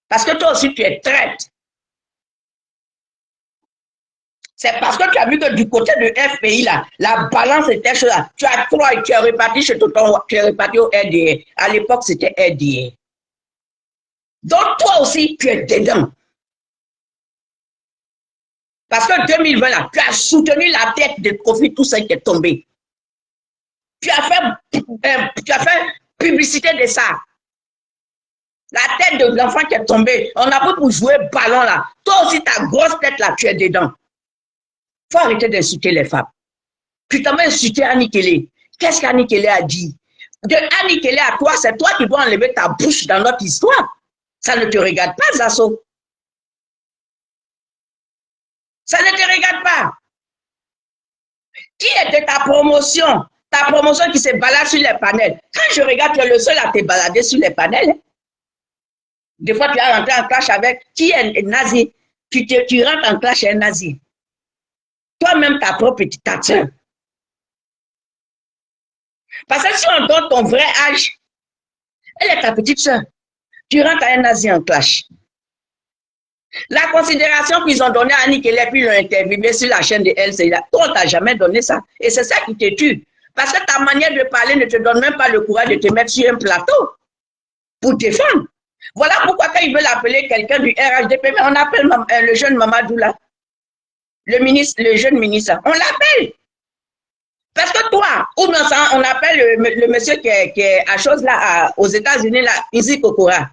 Parce que toi aussi, tu es traite. C'est parce que tu as vu que du côté de FPI, là, la balance était là. Tu as 3 et tu es reparti chez tu es reparti au RDA. À l'époque, c'était RDA. Donc, toi aussi, tu es dedans. Parce que 2020, là, tu as soutenu la tête de Kofi, tout ça qui est tombé. Tu as fait publicité de ça. La tête de l'enfant qui est tombé, on a pris pour jouer ballon là. Toi aussi, ta grosse tête là, tu es dedans. Il faut arrêter d'insulter les femmes. Tu t'en vas insulter Annie Kelly. Qu'est-ce qu'Annie Kelly a dit? De Annie Kelly à toi, c'est toi qui dois enlever ta bouche dans notre histoire. Ça ne te regarde pas, Zasso. Ça ne te regarde pas. Qui était ta promotion? Ta promotion qui se balade sur les panels. Quand je regarde, tu es le seul à te balader sur les panels. Des fois, tu as rentré en clash avec qui est nazi. Tu rentres en clash avec un nazi. Toi-même, ta propre petite soeur. Parce que si on donne ton vrai âge, elle est ta petite soeur. Tu rentres à un nazi en clash. La considération qu'ils ont donnée à Annie Kelly, puis l'ont interviewé sur la chaîne de LCI, toi, on t'a jamais donné ça. Et c'est ça qui te tue. Parce que ta manière de parler ne te donne même pas le courage de te mettre sur un plateau pour défendre. Voilà pourquoi quand ils veulent appeler quelqu'un du RHDP, mais on appelle le jeune Mamadou là, le jeune ministre, on l'appelle. Parce que toi, ou dans ça, on appelle le monsieur qui est à chose là, aux États-Unis, là, Izzy Kokora.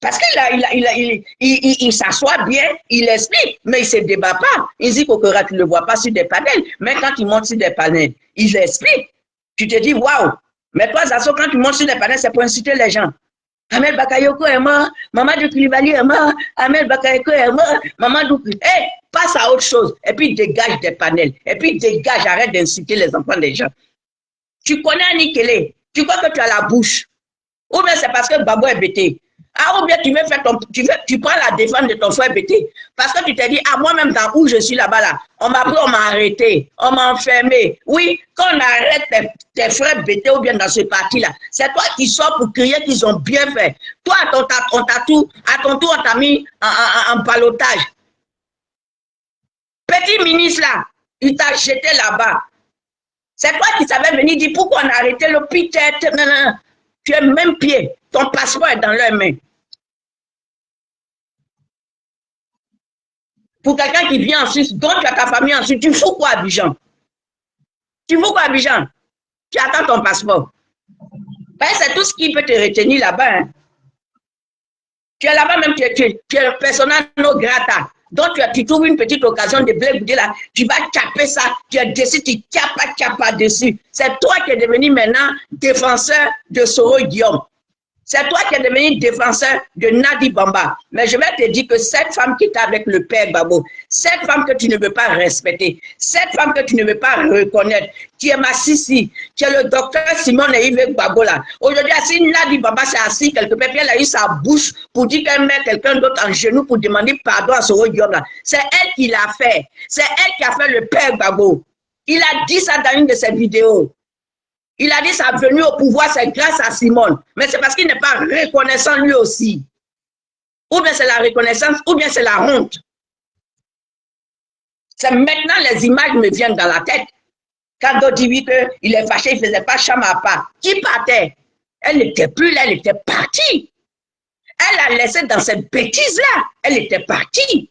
Parce qu'il s'assoit bien, il explique, mais il ne se débat pas. Izzy Kokora, tu ne le vois pas sur des panels, mais quand il monte sur des panels, il explique. Tu te dis, waouh, mais toi, Zasso, quand tu montes sur des panels, c'est pour inciter les gens. Ahmed Bakayoko est mort, Mamadou Koulibaly est mort, Ahmed Bakayoko est mort, Mamadou. Hey, passe à autre chose. Et puis dégage des panels. Et puis dégage, arrête d'inciter les enfants des gens. Tu connais Annie Kelly, tu crois que tu as la bouche. Ou bien c'est parce que Babo est bêté. Ah, ou bien tu veux faire tu prends la défense de ton frère bêté. Parce que tu t'es dit, ah, moi-même, dans où je suis là-bas, là, on m'a pris, on m'a arrêté, on m'a enfermé. Oui, quand on arrête tes frères bêtés ou bien dans ce parti-là, c'est toi qui sors pour crier qu'ils ont bien fait. Toi, à ton tour, on t'a mis en ballottage. Petit ministre, là, il t'a jeté là-bas. C'est toi qui savais venir dire pourquoi on a arrêté le pitié. Non. Tu es même pied. Ton passeport est dans leurs mains. Pour quelqu'un qui vient en Suisse, dont tu as ta famille en Suisse, tu fous quoi à Abidjan? Tu fous quoi à Abidjan? Tu attends ton passeport. Ben, c'est tout ce qui peut te retenir là-bas. Hein. Tu es là-bas même, tu es un personnage non grata. Donc, tu trouves une petite occasion de blé là, tu vas taper ça, tu es dessus, tu tapes dessus. C'est toi qui es devenu maintenant défenseur de Soro Guillaume. C'est toi qui es devenu défenseur de Nadi Bamba. Mais je vais te dire que cette femme qui est avec le père Babo, cette femme que tu ne veux pas respecter, cette femme que tu ne veux pas reconnaître, qui est ma Sissi, qui est le docteur Simone et Yves Babo là. Aujourd'hui, si Nadi Bamba s'est assis quelque part, puis elle a eu sa bouche pour dire qu'elle met quelqu'un d'autre en genou pour demander pardon à Soro Guillaume là. C'est elle qui l'a fait. C'est elle qui a fait le père Babo. Il a dit ça dans une de ses vidéos. Il a dit sa venue au pouvoir, c'est grâce à Simone. Mais c'est parce qu'il n'est pas reconnaissant lui aussi. Ou bien c'est la reconnaissance, ou bien c'est la honte. C'est maintenant les images me viennent dans la tête. Quand d'autres disent qu'il est fâché, il ne faisait pas chambre à part. Qui partait? Elle n'était plus là, elle était partie. Elle a laissé dans cette bêtise-là. Elle était partie.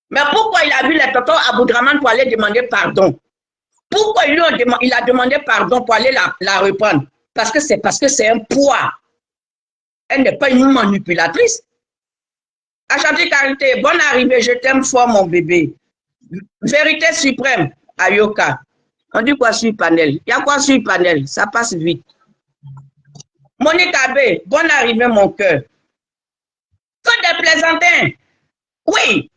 Mais pourquoi il a vu les tontons à Boudraman pour aller demander pardon? Pourquoi il a demandé pardon pour aller la reprendre? Parce que c'est un poids. Elle n'est pas une manipulatrice. Achanté Carité, bonne arrivée, je t'aime fort mon bébé. Vérité suprême, Ayoka. On dit quoi sur le panel? Il y a quoi sur le panel? Ça passe vite. Monique Abbé, bonne arrivée mon cœur. Que des plaisantins. Oui.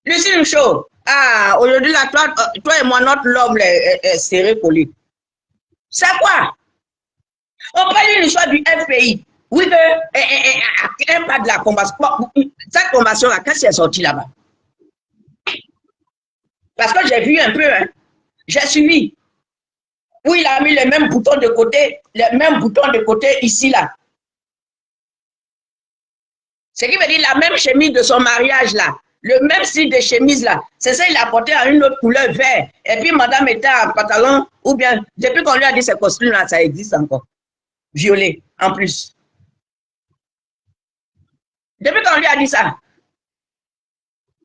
Lucie Michaud. Ah, aujourd'hui, là, toi et moi, notre love est serré collé. C'est quoi? On parle d'une histoire du FPI. Oui, un pas de la combattance. Cette combattance-là, qu'est-ce qui est sorti là-bas? Parce que j'ai vu un peu, hein. J'ai suivi. Oui, il a mis les mêmes boutons de côté, ici, là. Ce qui veut dire la même chemise de son mariage, là. Le même style de chemise là, c'est ça, il a porté à une autre couleur vert. Et puis madame était en pantalon, ou bien, depuis qu'on lui a dit ce costume là, ça existe encore. Violet, en plus. Depuis qu'on lui a dit ça,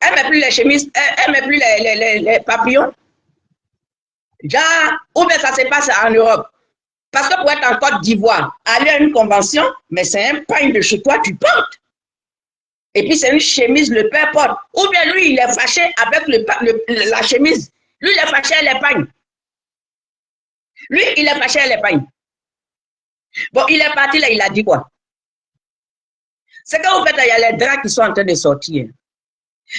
elle ne met plus les chemises, elle ne met plus les papillons. Genre, ou bien ça se passe en Europe. Parce que pour être en Côte d'Ivoire, aller à une convention, mais c'est un pain de chez toi, tu portes. Et puis, c'est une chemise, le père porte. Ou bien lui, il est fâché avec la chemise. Lui, il est fâché à l'épargne. Lui, il est fâché à l'épargne. Bon, il est parti là, il a dit quoi? C'est quand vous faites, il y a les draps qui sont en train de sortir.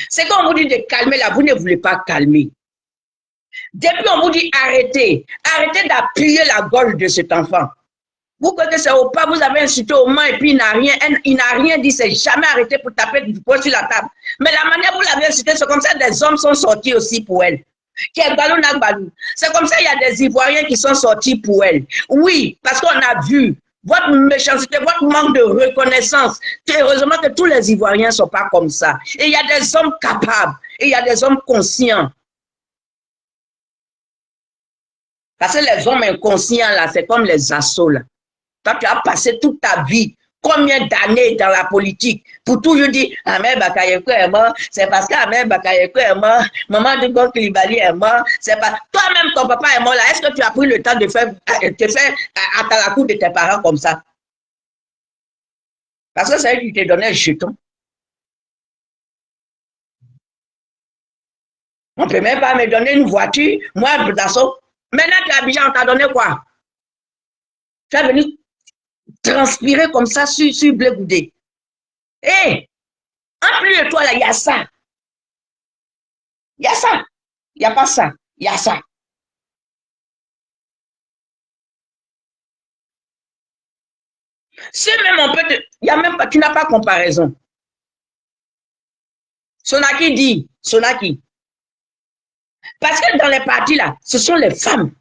C'est quand on vous dit de calmer là, vous ne voulez pas calmer. Depuis, on vous dit arrêtez. Arrêtez d'appuyer la gorge de cet enfant. Vous croyez que c'est au pas, vous avez insulté au main et puis il n'a rien dit, c'est jamais arrêté pour taper du poing sur la table. Mais la manière où vous l'avez insulté, c'est comme ça que des hommes sont sortis aussi pour elle. C'est comme ça qu'il y a des Ivoiriens qui sont sortis pour elle. Oui, parce qu'on a vu votre méchanceté, votre manque de reconnaissance. Heureusement que tous les Ivoiriens ne sont pas comme ça. Et il y a des hommes capables, et il y a des hommes conscients. Parce que les hommes inconscients, là, c'est comme les assauts, là. Toi, tu as passé toute ta vie, combien d'années dans la politique, pour toujours dire, Ahmed Bakayoko est mort, c'est parce qu'Ahmed Bakayoko est mort, Maman Dugo Koulibaly est mort, c'est pas. Toi-même, ton papa est mort, là, est-ce que tu as pris le temps de faire, te faire à la cour de tes parents comme ça? Parce que c'est eux qui te donnaient le jeton. On ne peut même pas me donner une voiture, moi, de toute façon. Maintenant, tu es habillé, on t'a donné quoi? Tu es venu transpirer comme ça sur Blé Goudé. Hé, en plus de toi, là, il y a ça. Il y a ça. Il n'y a pas ça. Il y a ça. Si même on peut te... Il y a même pas... Tu n'as pas comparaison. Sonaki dit, Sonaki. Parce que dans les partis, là, ce sont les femmes.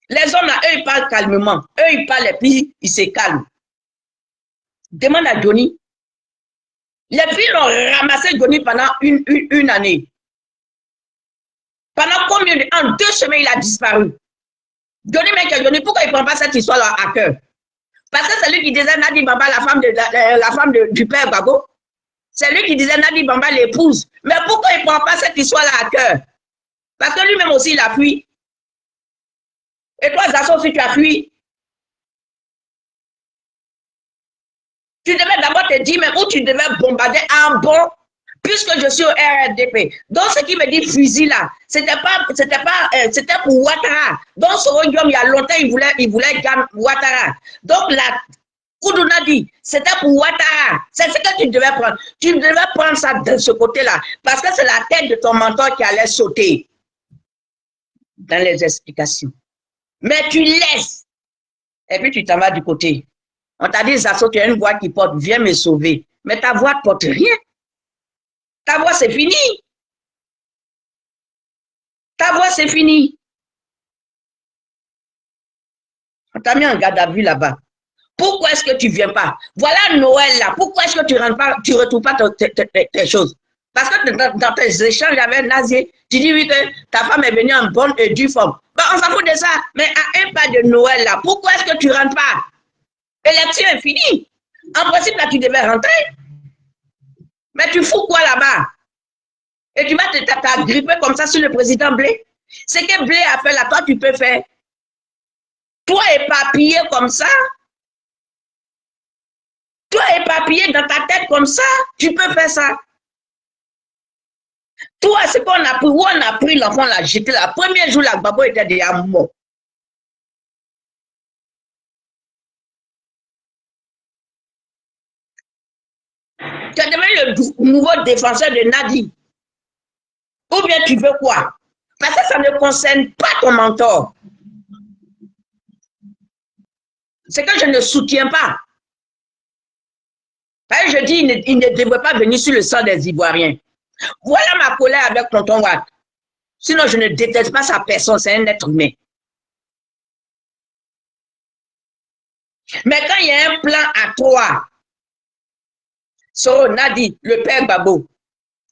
Les hommes, là, eux, ils parlent calmement. Eux, ils parlent et puis ils se calment. Demande à Johnny. Les filles l'ont ramassé Johnny pendant une année. Pendant combien de temps? En 2 semaines, il a disparu. Johnny, mec, Johnny, pourquoi il ne prend pas cette histoire-là à cœur? Parce que c'est lui qui disait Nadi Bamba, la femme du père Babo. C'est lui qui disait Nadi Bamba l'épouse. Mais pourquoi il ne prend pas cette histoire-là à cœur? Parce que lui-même aussi, il a fui. Et toi, Zasso, si tu as fui, tu devais d'abord te dire, mais où tu devais bombarder en bon, puisque je suis au RRDP. Donc, ce qui me dit fusil là, c'était pour Ouattara. Donc, Sorodium, il y a longtemps, il voulait gagner Ouattara. Donc, la Koudouna dit, c'était pour Ouattara. C'est ce que tu devais prendre. Tu devais prendre ça de ce côté-là, parce que c'est la tête de ton mentor qui allait sauter dans les explications. Mais tu laisses, et puis tu t'en vas du côté. On t'a dit, Zasso, tu as une voix qui porte, viens me sauver. Mais ta voix ne porte rien. Ta voix, c'est fini. Ta voix, c'est fini. On t'a mis en garde à vue là-bas. Pourquoi est-ce que tu ne viens pas? Voilà Noël là. Pourquoi est-ce que tu ne retrouves pas tes choses? Parce que dans tes échanges avec Nazier, tu dis oui que ta femme est venue en bonne et due forme. Ben, on s'en fout de ça. Mais à un pas de Noël là, pourquoi est-ce que tu ne rentres pas? L'élection est finie. En principe, là, tu devais rentrer. Mais tu fous quoi là-bas? Et tu vas t'agripper comme ça sur le président Blé. Ce que Blé a fait là, toi, tu peux faire. Toi, éparpillé comme ça. Toi, éparpillé dans ta tête comme ça, tu peux faire ça. Toi, c'est qu'on a pris, où on a pris l'enfant, l'a jeté là. Le premier jour, là, Babo était déjà mort. Tu es devenu le nouveau défenseur de Nadi. Ou bien tu veux quoi? Parce que ça ne concerne pas ton mentor. C'est que je ne soutiens pas. Je dis, il ne devrait pas venir sur le sang des Ivoiriens. Voilà ma colère avec tonton Watt. Sinon, je ne déteste pas sa personne, c'est un être humain. Mais quand il y a un plan à 3, Soro Nadi, le père Babo,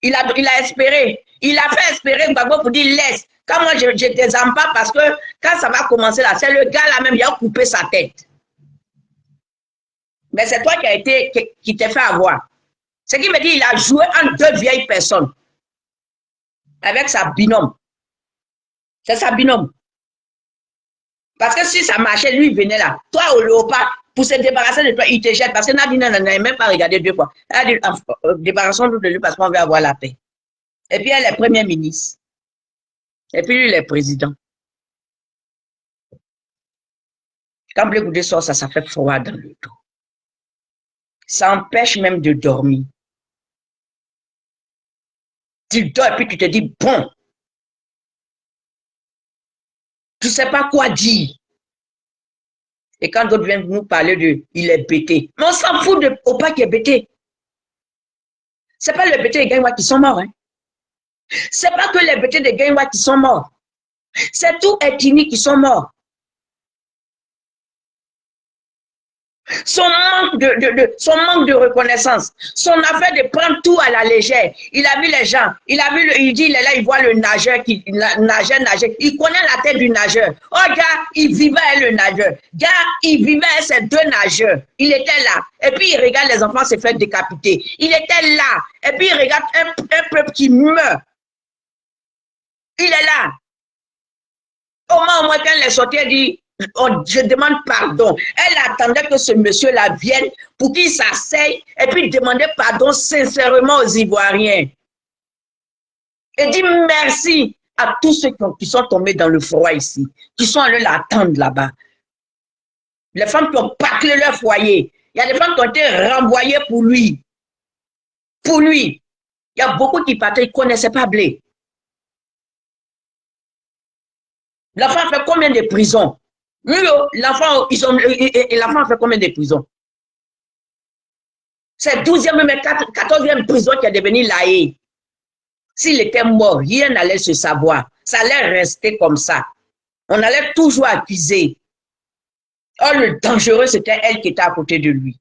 il a espéré. Il a fait espérer Babo pour dire laisse. Quand moi je ne désarme pas parce que quand ça va commencer là, c'est le gars là même, il a coupé sa tête. Mais c'est toi qui t'es fait avoir. Ce qui me dit, il a joué entre 2 vieilles personnes. Avec sa binôme. C'est sa binôme. Parce que si ça marchait, lui, il venait là. Toi, au léopard, pour se débarrasser de toi, il te jette. Parce que Nadine n'avait même pas regardé 2 fois. Elle a dit, débarrassons-nous de lui parce qu'on veut avoir la paix. Et puis, elle est première ministre. Et puis, lui, il est président. Quand Blé Goudé sort, ça fait froid dans le dos. Ça empêche même de dormir. Tu dors et puis tu te dis, bon, tu ne sais pas quoi dire. Et quand d'autres viennent nous parler de, il est bêté. Mais on s'en fout de Opa qui est bêté. Ce n'est pas les bêtés de Gaïwa qui sont morts. Hein. Ce n'est pas que les bêtés de Gaïwa qui sont morts. C'est tout ethniques qui sont morts. son manque de reconnaissance, son affaire de prendre tout à la légère. Il a vu les gens, il dit, il est là, il voit le nageur qui nageait. Il connaît la tête du nageur. Oh, gars, il vivait avec le nageur. Gars, il vivait avec ces deux nageurs. Il était là. Et puis, il regarde les enfants se faire décapiter. Il était là. Et puis, il regarde un peuple qui meurt. Il est là. Au moins, quand elle est sortie, elle dit, je demande pardon. Elle attendait que ce monsieur-là vienne pour qu'il s'asseye et puis demander pardon sincèrement aux Ivoiriens. Et dit merci à tous ceux qui sont tombés dans le froid ici, qui sont allés l'attendre là-bas. Les femmes qui ont bâclé leur foyer. Il y a des femmes qui ont été renvoyées pour lui. Pour lui. Il y a beaucoup qui partaient, ils ne connaissaient pas Blé. L'enfant fait combien de prisons? L'enfant a fait combien de prisons? C'est 12e, même 14e prison qui est devenue l'AE. S'il était mort, rien n'allait se savoir. Ça allait rester comme ça. On allait toujours accuser. Or, le dangereux, c'était elle qui était à côté de lui.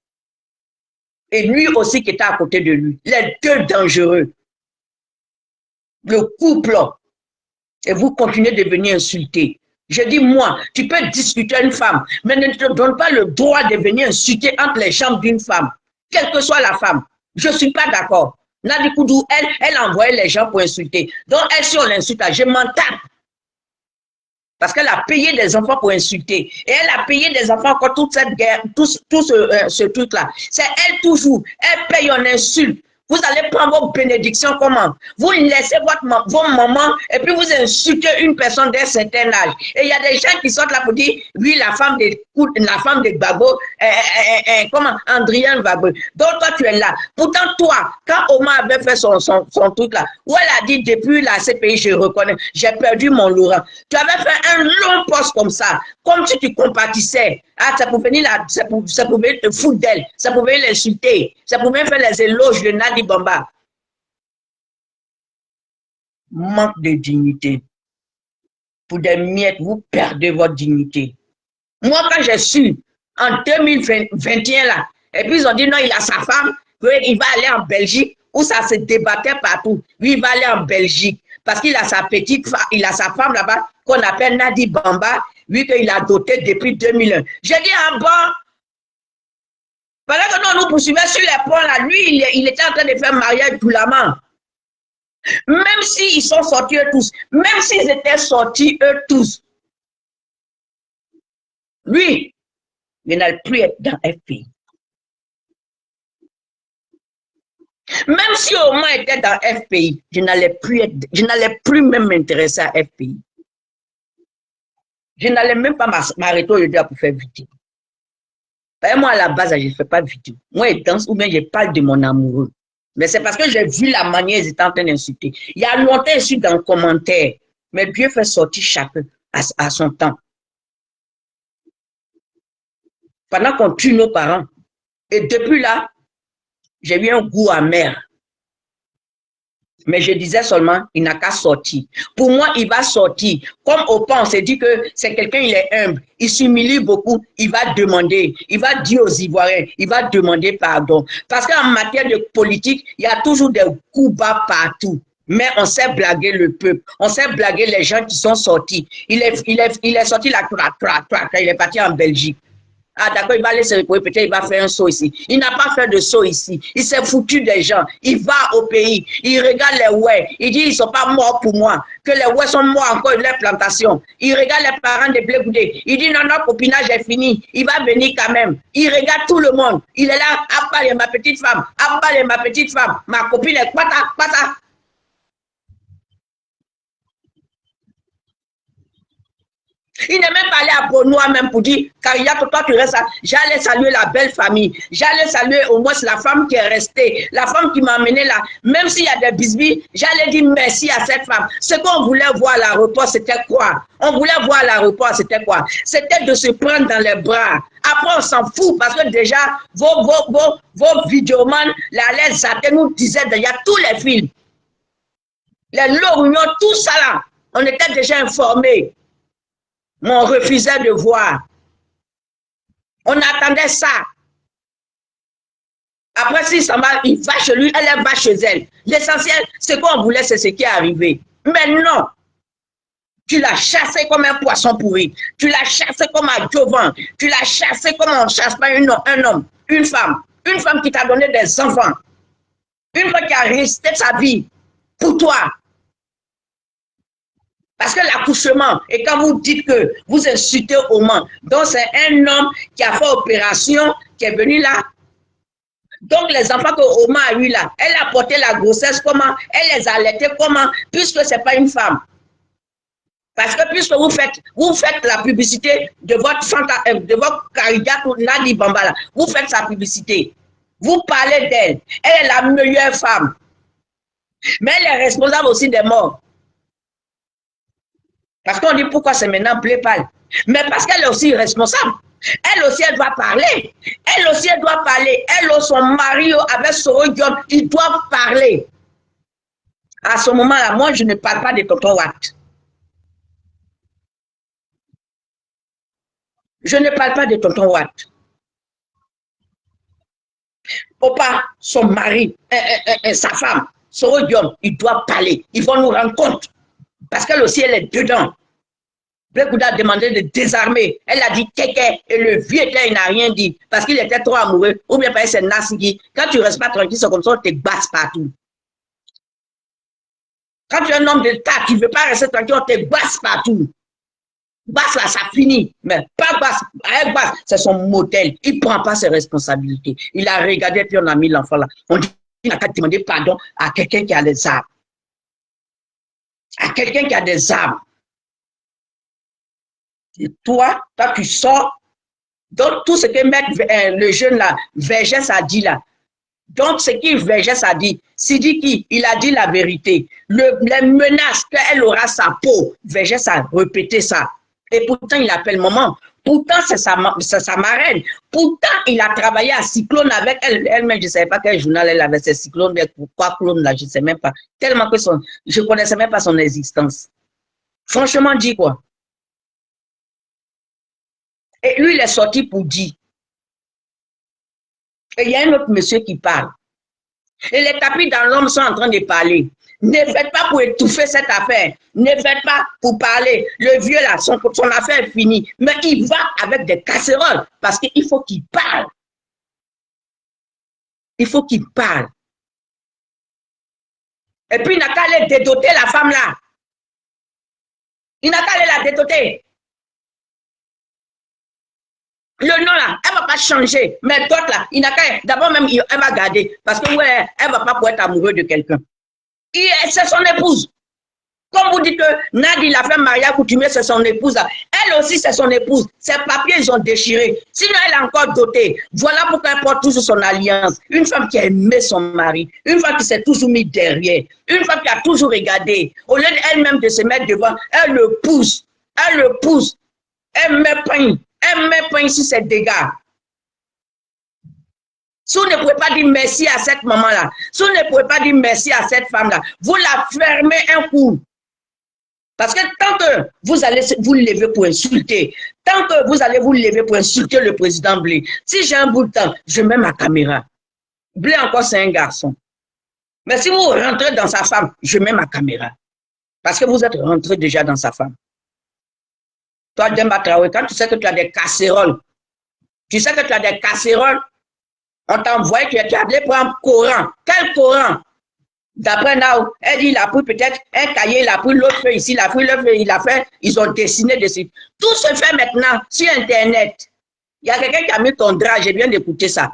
Et lui aussi qui était à côté de lui. Les deux dangereux. Le couple. Et vous continuez de venir insulter. Je dis, moi, tu peux discuter à une femme, mais ne te donne pas le droit de venir insulter entre les jambes d'une femme, quelle que soit la femme. Je ne suis pas d'accord. Nadi Koudou, elle envoyait les gens pour insulter. Donc, elle, si on l'insulte, je m'en tape. Parce qu'elle a payé des enfants pour insulter. Et elle a payé des enfants encore toute cette guerre, tout ce truc-là. C'est elle toujours. Elle paye en insulte. Vous allez prendre vos bénédictions comment? Vous laissez vos mamans et puis vous insultez une personne d'un certain âge. Et il y a des gens qui sortent là pour dire, oui, la femme de Gbagbo, comment? Andriane Gbagbo. Donc toi, tu es là. Pourtant, toi, quand Omar avait fait son truc là, où elle a dit, depuis la CPI, je reconnais, j'ai perdu mon Laurent. Tu avais fait un long poste comme ça, comme si tu compatissais. Ah, ça pouvait venir là, ça pouvait te foutre d'elle, ça pouvait l'insulter, ça pouvait faire les éloges de Nadi Bamba. Manque de dignité. Pour des miettes, vous perdez votre dignité. Moi, quand j'ai su, en 2021 là, et puis ils ont dit non, il a sa femme, il va aller en Belgique, où ça se débattait partout. Lui, il va aller en Belgique, parce qu'il a sa petite femme, il a sa femme là-bas, qu'on appelle Nadi Bamba, lui qu'il a doté depuis 2001. J'ai dit, ah bon, pendant que nous poursuivons sur les ponts là, lui, il était en train de faire mariage violemment. Même s'ils sont sortis eux tous, même s'ils étaient sortis eux tous, lui, il n'allait plus être dans FPI. Même si Omar était dans FPI, je n'allais plus même m'intéresser à FPI. Je n'allais même pas m'arrêter au lieu pour faire vidéo. Moi, à la base, je ne fais pas de vidéo. Moi, je danse ou bien je parle de mon amoureux. Mais c'est parce que j'ai vu la manière ils étaient en train d'insulter. Il y a longtemps, je suis dans le commentaire. Mais Dieu fait sortir chacun à son temps. Pendant qu'on tue nos parents. Et depuis là, j'ai eu un goût amer. Mais je disais seulement, il n'a qu'à sortir. Pour moi, il va sortir. Comme au pan, on s'est dit que c'est quelqu'un, il est humble. Il s'humilie beaucoup. Il va demander. Il va dire aux Ivoiriens. Il va demander pardon. Parce qu'en matière de politique, il y a toujours des coups bas partout. Mais on sait blaguer le peuple. On sait blaguer les gens qui sont sortis. Il est sorti là, il est parti en Belgique. Ah d'accord, il va aller se reposer, peut-être il va faire un saut ici. Il n'a pas fait de saut ici. Il s'est foutu des gens. Il va au pays. Il regarde les ouais. Il dit, ils ne sont pas morts pour moi. Que les ouais sont morts encore de leur plantation. Il regarde les parents de Blé Goudé. Il dit, non, non, copinage est fini. Il va venir quand même. Il regarde tout le monde. Il est là, Abba, ma petite femme. Abba, ma petite femme. Ma copine est pata. Il n'est même pas allé à Bonois même pour dire, Karia, toi tu restes là. J'allais saluer la belle famille. J'allais saluer au moins la femme qui est restée. La femme qui m'a amené là. Même s'il y a des bisbis, j'allais dire merci à cette femme. Ce qu'on voulait voir à l'aéroport, c'était quoi? On voulait voir à l'aéroport, c'était quoi? C'était de se prendre dans les bras. Après, on s'en fout parce que déjà, vos vidéomans, les zapper nous disaient déjà tous les films. Les Lorugnon, tout ça là. On était déjà informés. Mais on refusait de voir. On attendait ça. Après, s'il s'en va, il va chez lui, elle va chez elle. L'essentiel, ce qu'on voulait, c'est ce qui est arrivé. Mais non, tu l'as chassé comme un poisson pourri. Tu l'as chassé comme un jovan. Tu l'as chassé comme on ne chasse pas un homme, une femme. Une femme qui t'a donné des enfants. Une femme qui a risqué sa vie pour toi. Parce que l'accouchement, et quand vous dites que vous insultez au Mans, donc c'est un homme qui a fait opération, qui est venu là. Donc les enfants que Oma a eu là, elle a porté la grossesse comment? Elle les a allaités comment? Puisque ce n'est pas une femme. Parce que puisque vous faites la publicité de votre candidate Nadi Bambala, vous faites sa publicité. Vous parlez d'elle. Elle est la meilleure femme. Mais elle est responsable aussi des morts. Parce qu'on dit pourquoi c'est maintenant blé pâle. Mais parce qu'elle est aussi responsable. Elle aussi, elle doit parler. Elle aussi, elle doit parler. Elle ou son mari avec Soro Diop, ils doivent parler. À ce moment-là, moi, je ne parle pas de Tonton Watt. Je ne parle pas de Tonton Watt. Papa, son mari, sa femme, Soro Diop, ils doivent parler. Ils vont nous rendre compte. Parce qu'elle aussi, elle est dedans. Blekouda a demandé de désarmer. Elle a dit kéké et le vieux il n'a rien dit parce qu'il était trop amoureux. Ou bien parce que c'est Nassi. Quand tu ne restes pas tranquille, c'est comme ça, on te basse partout. Quand tu es un homme d'État, tu ne veux pas rester tranquille, on te basse partout. Basse là, ça finit. Mais pas basse. Avec basse, c'est son modèle. Il ne prend pas ses responsabilités. Il a regardé puis on a mis l'enfant là. On dit qu'il n'a qu'à demander pardon à quelqu'un qui a des armes. À quelqu'un qui a des armes. Et toi, tu sors. Donc, tout ce que le jeune là, Vergès a dit là. Donc, ce qui Vergès a dit, Sidiki, il a dit la vérité. Les menaces qu'elle aura sa peau, Vergès a répété ça. Et pourtant, il appelle maman. Pourtant, c'est sa marraine. Pourtant, il a travaillé à Cyclone avec elle. Elle-même, je ne savais pas quel journal elle avait, ces Cyclone, mais pourquoi Clone là, je ne sais même pas. Tellement que je ne connaissais même pas son existence. Franchement, dis quoi? Et lui, il est sorti pour dire. Et il y a un autre monsieur qui parle. Et les tapis dans l'homme sont en train de parler. Ne faites pas pour étouffer cette affaire. Ne faites pas pour parler. Le vieux là, son affaire est finie. Mais il va avec des casseroles parce qu'il faut qu'il parle. Il faut qu'il parle. Et puis il n'a qu'à aller dédoter la femme là. Il n'a qu'à aller la dédoter. Le nom là, elle ne va pas changer. Mais d'autres là, il n'a qu'à. D'abord même, elle va garder. Parce que ouais, elle ne va pas pouvoir être amoureuse de quelqu'un. C'est son épouse. Comme vous dites que Nadi, la femme Maria Coutumier, c'est son épouse. Elle aussi, c'est son épouse. Ses papiers, ils ont déchiré. Sinon, elle est encore dotée. Voilà pourquoi elle porte toujours son alliance. Une femme qui a aimé son mari. Une femme qui s'est toujours mise derrière. Une femme qui a toujours regardé. Au lieu d'elle-même de se mettre devant, elle le pousse. Elle le pousse. Elle met pain. Elle met pain sur ses dégâts. Si vous ne pouvez pas dire merci à cette maman-là, si vous ne pouvez pas dire merci à cette femme-là, vous la fermez un coup. Parce que tant que vous allez vous lever pour insulter, tant que vous allez vous lever pour insulter le président Blé, si j'ai un bout de temps, je mets ma caméra. Blé encore, c'est un garçon. Mais si vous rentrez dans sa femme, je mets ma caméra. Parce que vous êtes rentré déjà dans sa femme. Toi, Demba Traoré, quand tu sais que tu as des casseroles, on t'envoie, tu es allé prendre un Coran. Quel Coran? D'après Nao, elle dit, il a pris peut-être un cahier, il a pris l'autre feuille ici, il a pris l'autre feuille, il a fait, ils ont dessiné dessus. Tout se fait maintenant sur Internet. Il y a quelqu'un qui a mis ton drap, j'ai bien d'écouter ça.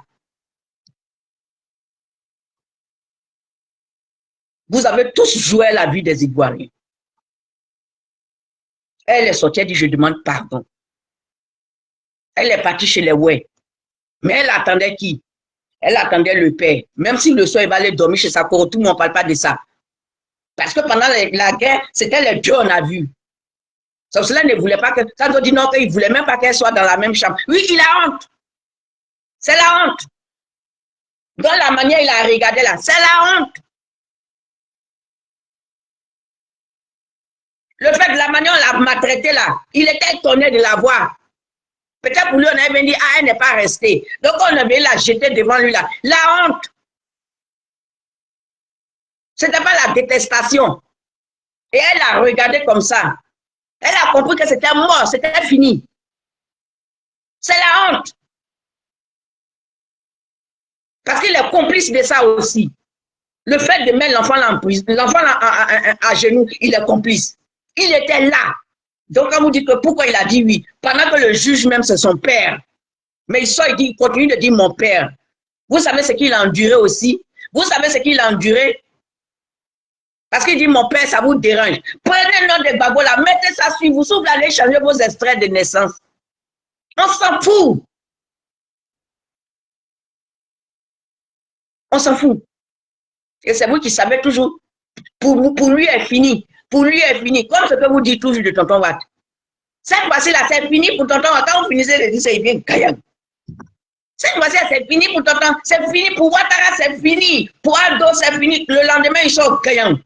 Vous avez tous joué la vie des Ivoiriens. Elle est sortie, elle dit, je demande pardon. Elle est partie chez les Ouais. Mais elle attendait qui? Elle attendait le père. Même si le soir, il va aller dormir chez sa cour, tout le monde ne parle pas de ça. Parce que pendant la guerre, c'était les deux, on a vu. Sauf cela ne voulait pas que. Quand on dit non, il ne voulait même pas qu'elle soit dans la même chambre. Oui, il a honte. C'est la honte. Dans la manière il a regardé là, c'est la honte. Le fait de la manière on l'a maltraité là, il était étonné de la voir. Peut-être pour lui, on avait dit, ah, elle n'est pas restée. Donc, on avait la jeter devant lui là. La honte. C'était pas la détestation. Et elle a regardé comme ça. Elle a compris que c'était mort, c'était fini. C'est la honte. Parce qu'il est complice de ça aussi. Le fait de mettre l'enfant en prison, l'enfant à genoux, il est complice. Il était là. Donc, on vous dit que pourquoi il a dit oui, pendant que le juge même, c'est son père. Mais il sort, il continue de dire mon père. Vous savez ce qu'il a enduré aussi? Vous savez ce qu'il a enduré? Parce qu'il dit mon père, ça vous dérange. Prenez le nom de Gbagbo là, mettez ça sur vous, sauf d'aller changer vos extraits de naissance. On s'en fout. On s'en fout. Et c'est vous qui savez toujours. Pour lui, est fini. Pour lui, est fini. Comme ce que vous dites toujours de tonton Watt. Cette fois-ci là, c'est fini pour tonton Watt. Quand vous finissez de dire, c'est bien gaillant. Cette fois-ci, c'est fini pour tonton. C'est fini pour Ouattara, c'est fini. Pour Aldo, c'est fini. Le lendemain, ils sont gaillants.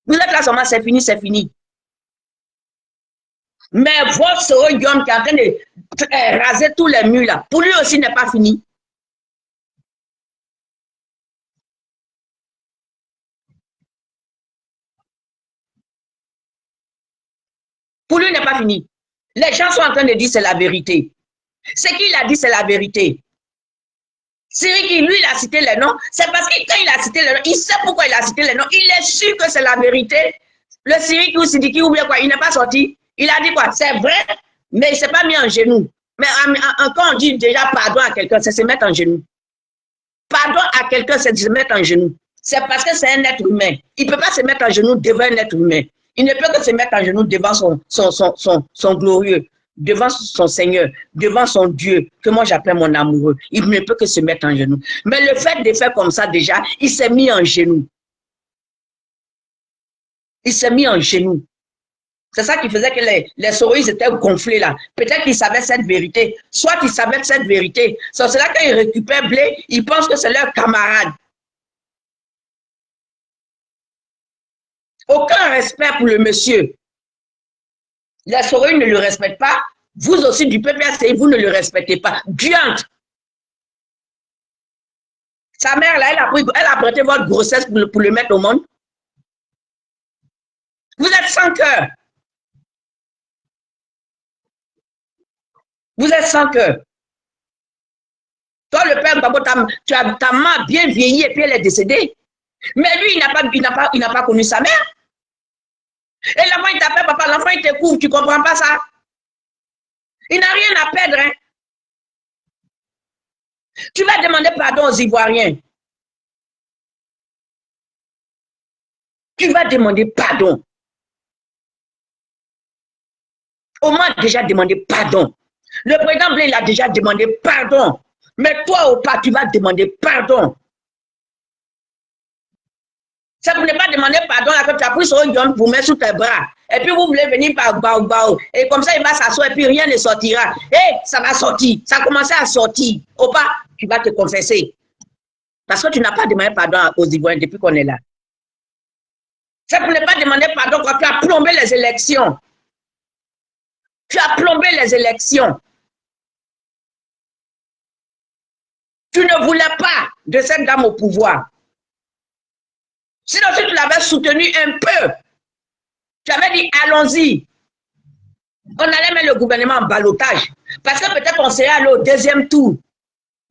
Vous êtes là seulement, c'est fini, c'est fini. Mais votre Soro Guillaume qui est en train de raser tous les murs là, pour lui aussi n'est pas fini. Pour lui n'est pas fini. Les gens sont en train de dire c'est la vérité. Ce qu'il a dit, c'est la vérité. Siriki, lui, il a cité les noms. C'est parce que quand il a cité les noms, il sait pourquoi il a cité les noms. Il est sûr que c'est la vérité. Le Siriki ou Sidiki ou bien quoi, il n'est pas sorti. Il a dit quoi? C'est vrai, mais il ne s'est pas mis en genoux. Mais quand on dit déjà pardon à quelqu'un, c'est se mettre en genoux. Pardon à quelqu'un, c'est se mettre en genoux. C'est parce que c'est un être humain. Il ne peut pas se mettre en genoux devant un être humain. Il ne peut que se mettre en genoux devant son glorieux, devant son Seigneur, devant son Dieu, que moi j'appelle mon amoureux. Il ne peut que se mettre en genoux. Mais le fait de faire comme ça déjà, il s'est mis en genoux. Il s'est mis en genoux. C'est ça qui faisait que les souris étaient gonflés là. Peut-être qu'ils savaient cette vérité. Soit ils savaient cette vérité. C'est cela quand ils récupèrent blé, ils pensent que c'est leur camarade. Aucun respect pour le monsieur. Les souris ne le respectent pas. Vous aussi du PPACI, vous ne le respectez pas. Diante. Sa mère là, elle a prêté votre grossesse pour le mettre au monde. Vous êtes sans cœur. Vous êtes sans cœur. Toi, le père Gbagbo, ta maman bien vieilli et puis elle est décédée. Mais lui, il n'a pas connu sa mère. Et l'enfant, il t'appelle papa, l'enfant, il te couvre, tu ne comprends pas ça? Il n'a rien à perdre. Hein? Tu vas demander pardon aux Ivoiriens. Tu vas demander pardon. Omar a déjà demandé pardon. Le président Blé, il a déjà demandé pardon. Mais toi, ou pas, tu vas demander pardon. Ça ne voulait pas demander pardon là, que tu as pris son Guillaume pour mettre sous tes bras. Et puis vous voulez venir par bao. Et comme ça, il va s'asseoir et puis rien ne sortira. Et ça va sortir. Ça a commencé à sortir. Ou pas, tu vas te confesser. Parce que tu n'as pas demandé pardon aux Ivoiriens depuis qu'on est là. Ça ne voulait pas demander pardon quand tu as plombé les élections. Tu as plombé les élections. Tu ne voulais pas de cette dame au pouvoir. Sinon, si tu l'avais soutenu un peu, tu avais dit allons-y. On allait mettre le gouvernement en ballottage. Parce que peut-être on serait allé au deuxième tour.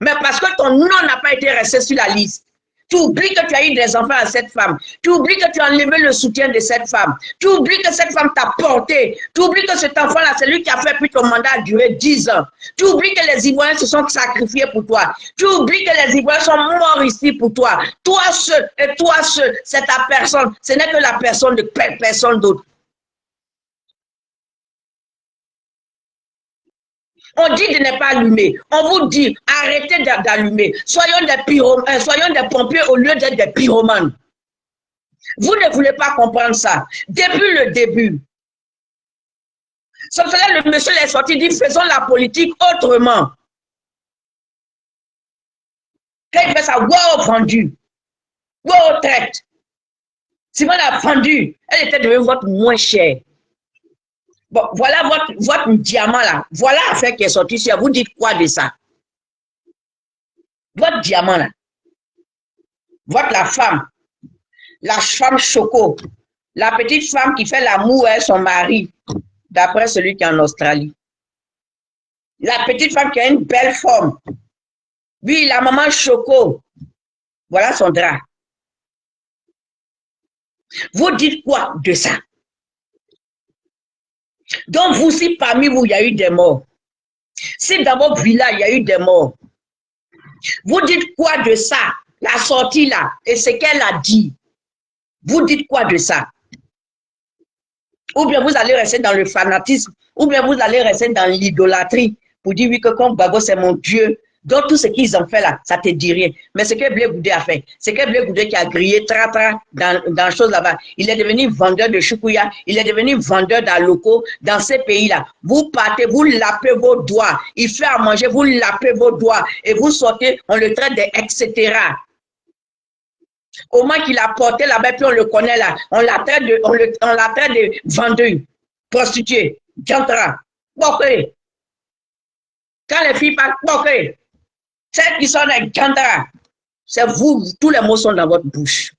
Mais parce que ton nom n'a pas été resté sur la liste. Tu oublies que tu as eu des enfants à cette femme. Tu oublies que tu as enlevé le soutien de cette femme. Tu oublies que cette femme t'a porté. Tu oublies que cet enfant-là, c'est lui qui a fait, puis ton mandat a duré 10 ans. Tu oublies que les Ivoiriens se sont sacrifiés pour toi. Tu oublies que les Ivoiriens sont morts ici pour toi. Toi seul et toi seul, c'est ta personne. Ce n'est que la personne de personne d'autre. On dit de ne pas allumer. On vous dit, arrêtez d'allumer. Soyons des pompiers au lieu d'être des pyromanes. Vous ne voulez pas comprendre ça. Depuis le début. Sauf que là, le monsieur est sorti, dit, faisons la politique autrement. Quand il fait ça, wow, vendu. Wow, traite. Simone a vendu. Elle était devenue votre moins chère. Bon, voilà votre diamant là. Voilà l'affaire qui est sortie sur. Vous dites quoi de ça? Votre diamant là. Votre la femme choco. La petite femme qui fait l'amour avec son mari, d'après celui qui est en Australie. La petite femme qui a une belle forme. Oui, la maman choco. Voilà son drap. Vous dites quoi de ça? Donc, vous, si parmi vous, il y a eu des morts, si dans votre village, il y a eu des morts, vous dites quoi de ça? La sortie là, et ce qu'elle a dit, vous dites quoi de ça? Ou bien vous allez rester dans le fanatisme, ou bien vous allez rester dans l'idolâtrie pour dire oui que comme Gbagbo c'est mon Dieu. Donc tout ce qu'ils ont fait là, ça te dit rien. Mais ce que Blé Goudé a fait, c'est que Blé Goudé qui a grillé tra-tra dans chose là-bas, il est devenu vendeur de choukouya, il est devenu vendeur d'aloko dans ces pays-là. Vous partez, vous lapez vos doigts, il fait à manger, vous lapez vos doigts et vous sortez, on le traite de etc. Au moins qu'il a porté là-bas, puis on le connaît là. On la traite de vendeuse, prostituée, jantra, bokeh. Quand les filles parlent bokeh, celles qui sont des jantra, c'est vous, tous les mots sont dans votre bouche.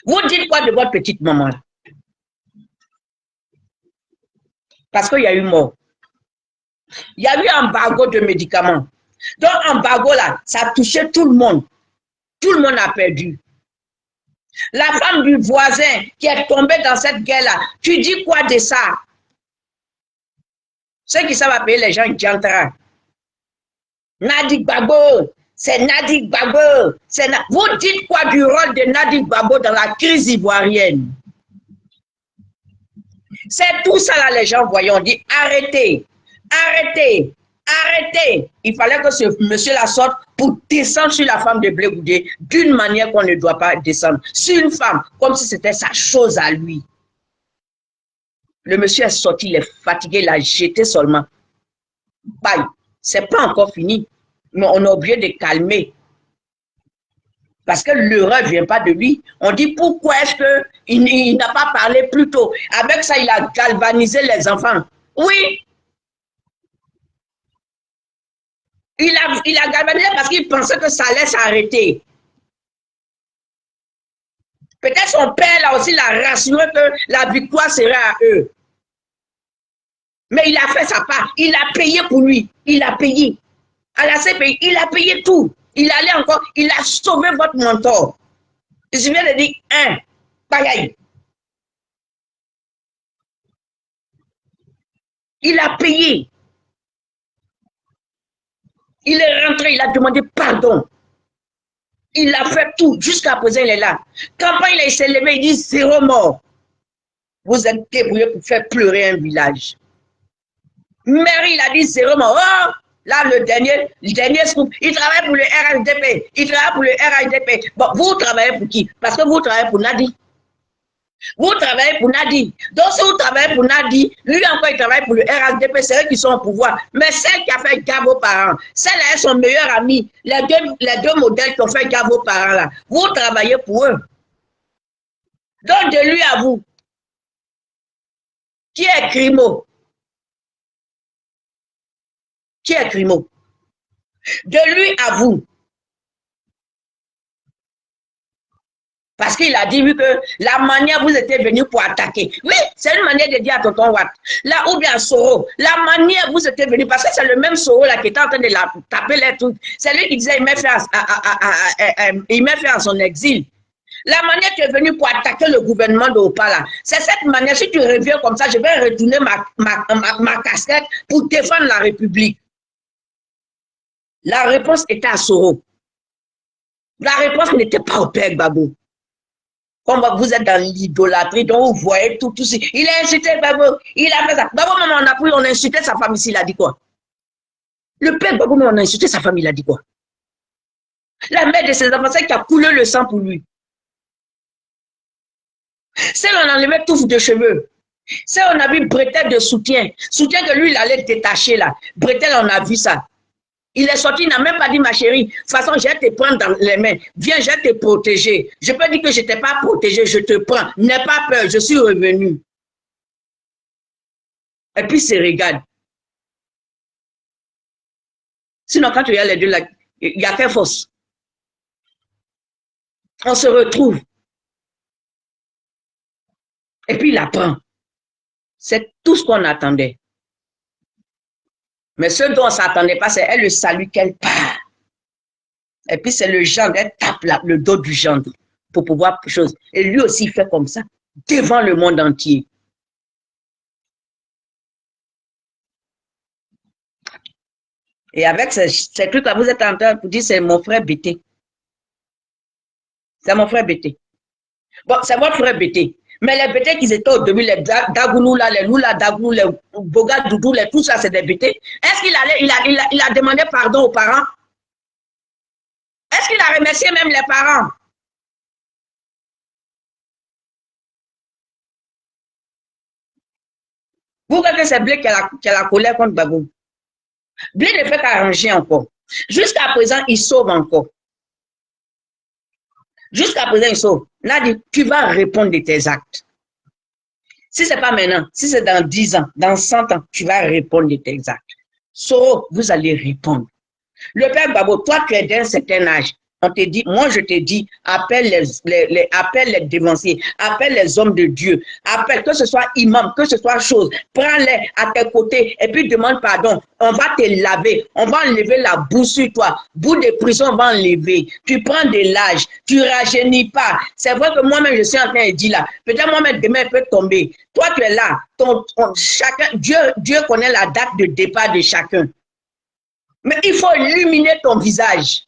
Vous dites quoi de votre petite maman là? Parce qu'il y a eu mort. Il y a eu embargo de médicaments. Donc, embargo là, ça a touché tout le monde. Tout le monde a perdu. La femme du voisin qui est tombée dans cette guerre-là, tu dis quoi de ça? Ceux qui savent appeler les gens Jantra. Nadi Gbagbo, c'est Nadi Gbagbo. Vous dites quoi du rôle de Nadi Gbagbo dans la crise ivoirienne? C'est tout ça là, les gens voyons. On dit arrêtez, arrêtez, arrêtez. Il fallait que ce monsieur-là sorte pour descendre sur la femme de Blé Goudé d'une manière qu'on ne doit pas descendre. Sur une femme, comme si c'était sa chose à lui. Le monsieur est sorti, il est fatigué, il a jeté seulement. Bye. C'est pas encore fini. Mais on a oublié de calmer. Parce que l'erreur ne vient pas de lui. On dit pourquoi est-ce qu'il n'a pas parlé plus tôt? Avec ça, il a galvanisé les enfants. Oui. Il a galvanisé parce qu'il pensait que ça allait s'arrêter. Peut-être son père là aussi l'a rassuré que la victoire serait à eux. Mais il a fait sa part. Il a payé pour lui. Il a payé. À la CPI, il a payé tout. Il allait encore, il a sauvé votre mentor. Il suffit de dire, bagaille. Il a payé. Il est rentré, il a demandé pardon. Il a fait tout. Jusqu'à présent, il est là. Quand il s'est levé, il dit 0 mort. Vous êtes débrouillés pour faire pleurer un village. Mary, il a dit 0 mort. Oh, là, le dernier scoop, il travaille pour le RHDP. Il travaille pour le RHDP. Bon, vous travaillez pour qui? Parce que vous travaillez pour Nadi. Vous travaillez pour Nadi. Donc, si vous travaillez pour Nadi, lui encore, il travaille pour le RHDP. C'est eux qui sont au pouvoir. Mais celle qui a fait gaffe aux parents, celle-là est son meilleur ami. Les deux modèles qui ont fait gaffe aux parents, là. Vous travaillez pour eux. Donc, de lui à vous, qui est Crimo? Qui est Crimo? De lui à vous. Parce qu'il a dit oui, que la manière vous étiez venu pour attaquer. Oui, c'est une manière de dire à tonton Watt. Là, ou bien Soro. La manière vous étiez venu, parce que c'est le même Soro là qui était en train de la taper les trucs. C'est lui qui disait il m'a fait à son exil. La manière que tu es venu pour attaquer le gouvernement de Opala, c'est cette manière. Si tu reviens comme ça, je vais retourner ma casquette pour défendre la République. La réponse était à Soro. La réponse n'était pas au père Gbagbo. Comme vous êtes dans l'idolâtrie, donc vous voyez tout ça. Il a insulté Gbagbo, il a fait ça. Gbagbo, maman, on a insulté sa famille ici, il a dit quoi? Le père Gbagbo, on a insulté sa famille, il a dit quoi? La mère de ses enfants, c'est qui a coulé le sang pour lui. C'est on a enlevé touffe de cheveux. C'est on a vu bretelle de soutien. Soutien que lui, il allait détacher là. Bretelle, on a vu ça. Il est sorti, il n'a même pas dit, ma chérie, de toute façon, je vais te prendre dans les mains. Viens, je vais te protéger. Je peux dire que je ne t'ai pas protégé, je te prends. N'aie pas peur, je suis revenu. Et puis, se regarde. Sinon, quand tu as les deux là, il y a quelle force? On se retrouve. Et puis, il apprend. C'est tout ce qu'on attendait. Mais ce dont on ne s'attendait pas, c'est elle le salut qu'elle part. Et puis, c'est le gendre, elle tape le dos du gendre pour pouvoir chose. Et lui aussi, il fait comme ça, devant le monde entier. Et avec ces trucs-là, vous êtes en train de dire, c'est mon frère Bété. C'est mon frère Bété. Bon, c'est votre frère Bété. Mais les Bétés qui étaient au début, les Dagoulou, là, les Lula Dagoulou, les Boga Doudou, les, tout ça, c'est des Bétés. Est-ce qu'il a demandé pardon aux parents? Est-ce qu'il a remercié même les parents? Vous voyez que c'est Blé qui a la colère contre Babou. Blé ne fait qu'arranger encore. Jusqu'à présent, il sauve encore. Jusqu'à présent, il sauve. Nadi, tu vas répondre de tes actes. Si ce n'est pas maintenant, si c'est dans 10 ans, dans 100 ans, tu vas répondre de tes actes. Soro, vous allez répondre. Le père Babo, toi tu es d'un certain âge. On te dit, moi je te dis, appelle les dévanciers, appelle les hommes de Dieu, appelle, que ce soit imam, que ce soit chose, prends-les à tes côtés et puis demande pardon. On va te laver, on va enlever la boue sur toi, boue de prison, on va enlever. Tu prends de l'âge, tu ne rajeunis pas. C'est vrai que moi-même je suis en train de dire là, peut-être moi-même demain peut tomber. Toi tu es là, chacun, Dieu connaît la date de départ de chacun. Mais il faut illuminer ton visage.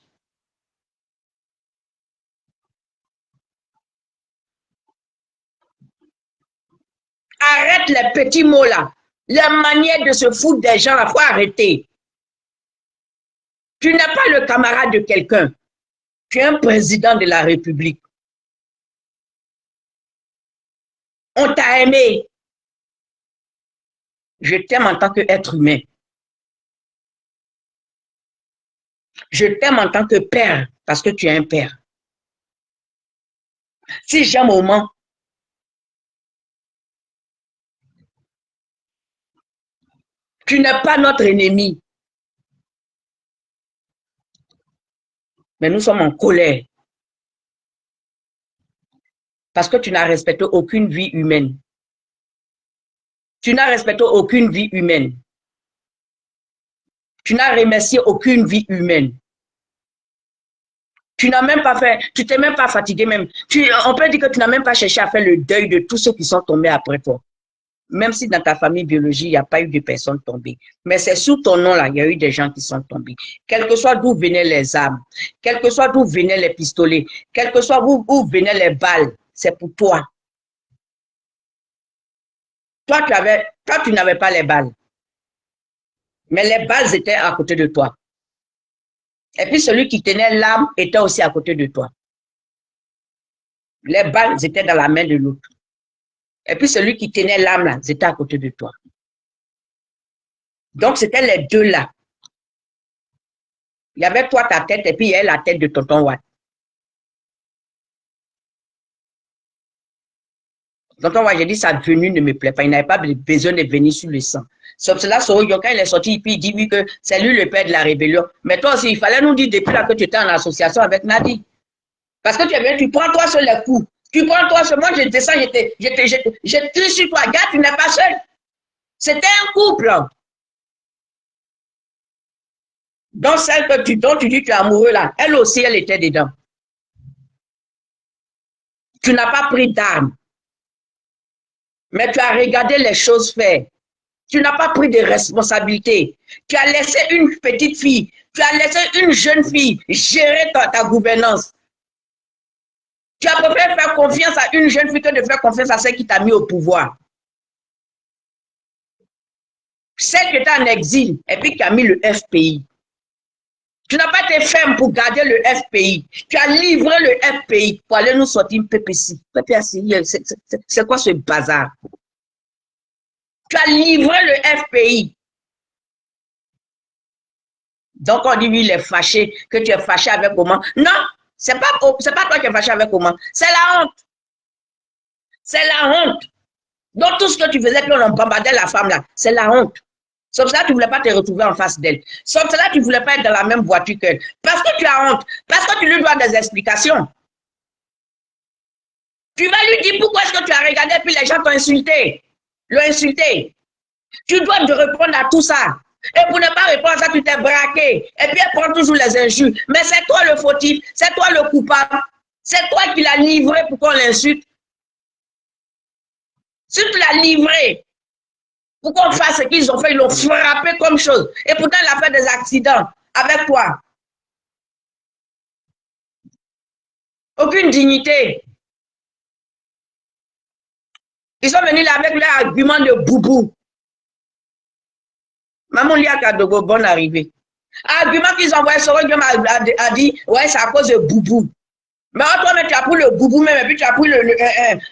Arrête les petits mots là. La manière de se foutre des gens, il faut arrêter. Tu n'es pas le camarade de quelqu'un. Tu es un président de la République. On t'a aimé. Je t'aime en tant qu'être humain. Je t'aime en tant que père, parce que tu es un père. Si j'ai un moment, tu n'es pas notre ennemi. Mais nous sommes en colère. Parce que tu n'as respecté aucune vie humaine. Tu n'as respecté aucune vie humaine. Tu n'as remercié aucune vie humaine. Tu n'as même pas fait, tu t'es même pas fatigué même. On peut dire que tu n'as même pas cherché à faire le deuil de tous ceux qui sont tombés après toi. Même si dans ta famille biologique, il n'y a pas eu de personnes tombées. Mais c'est sous ton nom là, il y a eu des gens qui sont tombés. Quel que soit d'où venaient les armes, quel que soit d'où venaient les pistolets, quel que soit où venaient les balles, c'est pour toi. Toi, tu n'avais pas les balles. Mais les balles étaient à côté de toi. Et puis celui qui tenait l'arme était aussi à côté de toi. Les balles étaient dans la main de l'autre. Et puis celui qui tenait l'arme là, c'était à côté de toi. Donc c'était les deux là. Il y avait toi ta tête et puis il y avait la tête de tonton Watt. Tonton Watt, j'ai dit sa venue ne me plaît pas. Il n'avait pas besoin de venir sur le sang. Sauf cela, quand il est sorti, puis il dit oui que c'est lui le père de la rébellion. Mais toi aussi, il fallait nous dire depuis là que tu étais en association avec Nadi. Parce que tu es bien, tu prends toi sur les coups. Tu prends toi sur moi, je descends, je tire sur toi. Gars, tu n'es pas seul. C'était un couple. Donc, celle dont tu dis que tu es amoureux là, elle aussi, elle était dedans. Tu n'as pas pris d'armes. Mais tu as regardé les choses faire. Tu n'as pas pris de responsabilité. Tu as laissé une petite fille, tu as laissé une jeune fille gérer ta gouvernance. Tu as préféré faire confiance à une jeune fille que de faire confiance à celle qui t'a mis au pouvoir. Celle qui était en exil et puis qui a mis le FPI. Tu n'as pas été ferme pour garder le FPI. Tu as livré le FPI pour aller nous sortir une PPC. C'est quoi ce bazar? Tu as livré le FPI. Donc on dit oui, il est fâché, que tu es fâché avec comment? Non, c'est pas toi qui es fâché avec comment. C'est la honte. C'est la honte. Donc, tout ce que tu faisais quand on bombardait la femme là, c'est la honte. C'est pour ça que tu ne voulais pas te retrouver en face d'elle. C'est pour ça que tu ne voulais pas être dans la même voiture qu'elle. Parce que tu as honte. Parce que tu lui dois des explications. Tu vas lui dire pourquoi est-ce que tu as regardé et puis les gens t'ont insulté. L'ont insulté. Tu dois te répondre à tout ça. Et pour ne pas répondre à ça, tu t'es braqué. Et puis elle prend toujours les injures. Mais c'est toi le fautif. C'est toi le coupable. C'est toi qui l'as livré pour qu'on l'insulte. Si tu l'as livré pour qu'on fasse ce qu'ils ont fait, ils l'ont frappé comme chose. Et pourtant, il a fait des accidents avec toi. Aucune dignité. Ils sont venus là avec leur argument de boubou. Maman Lia Kadogo, bonne arrivée. Argument qu'ils ont envoyé, Soro a dit, ouais, c'est à cause de boubou. Mais toi, tu as pris le boubou même, et puis tu as pris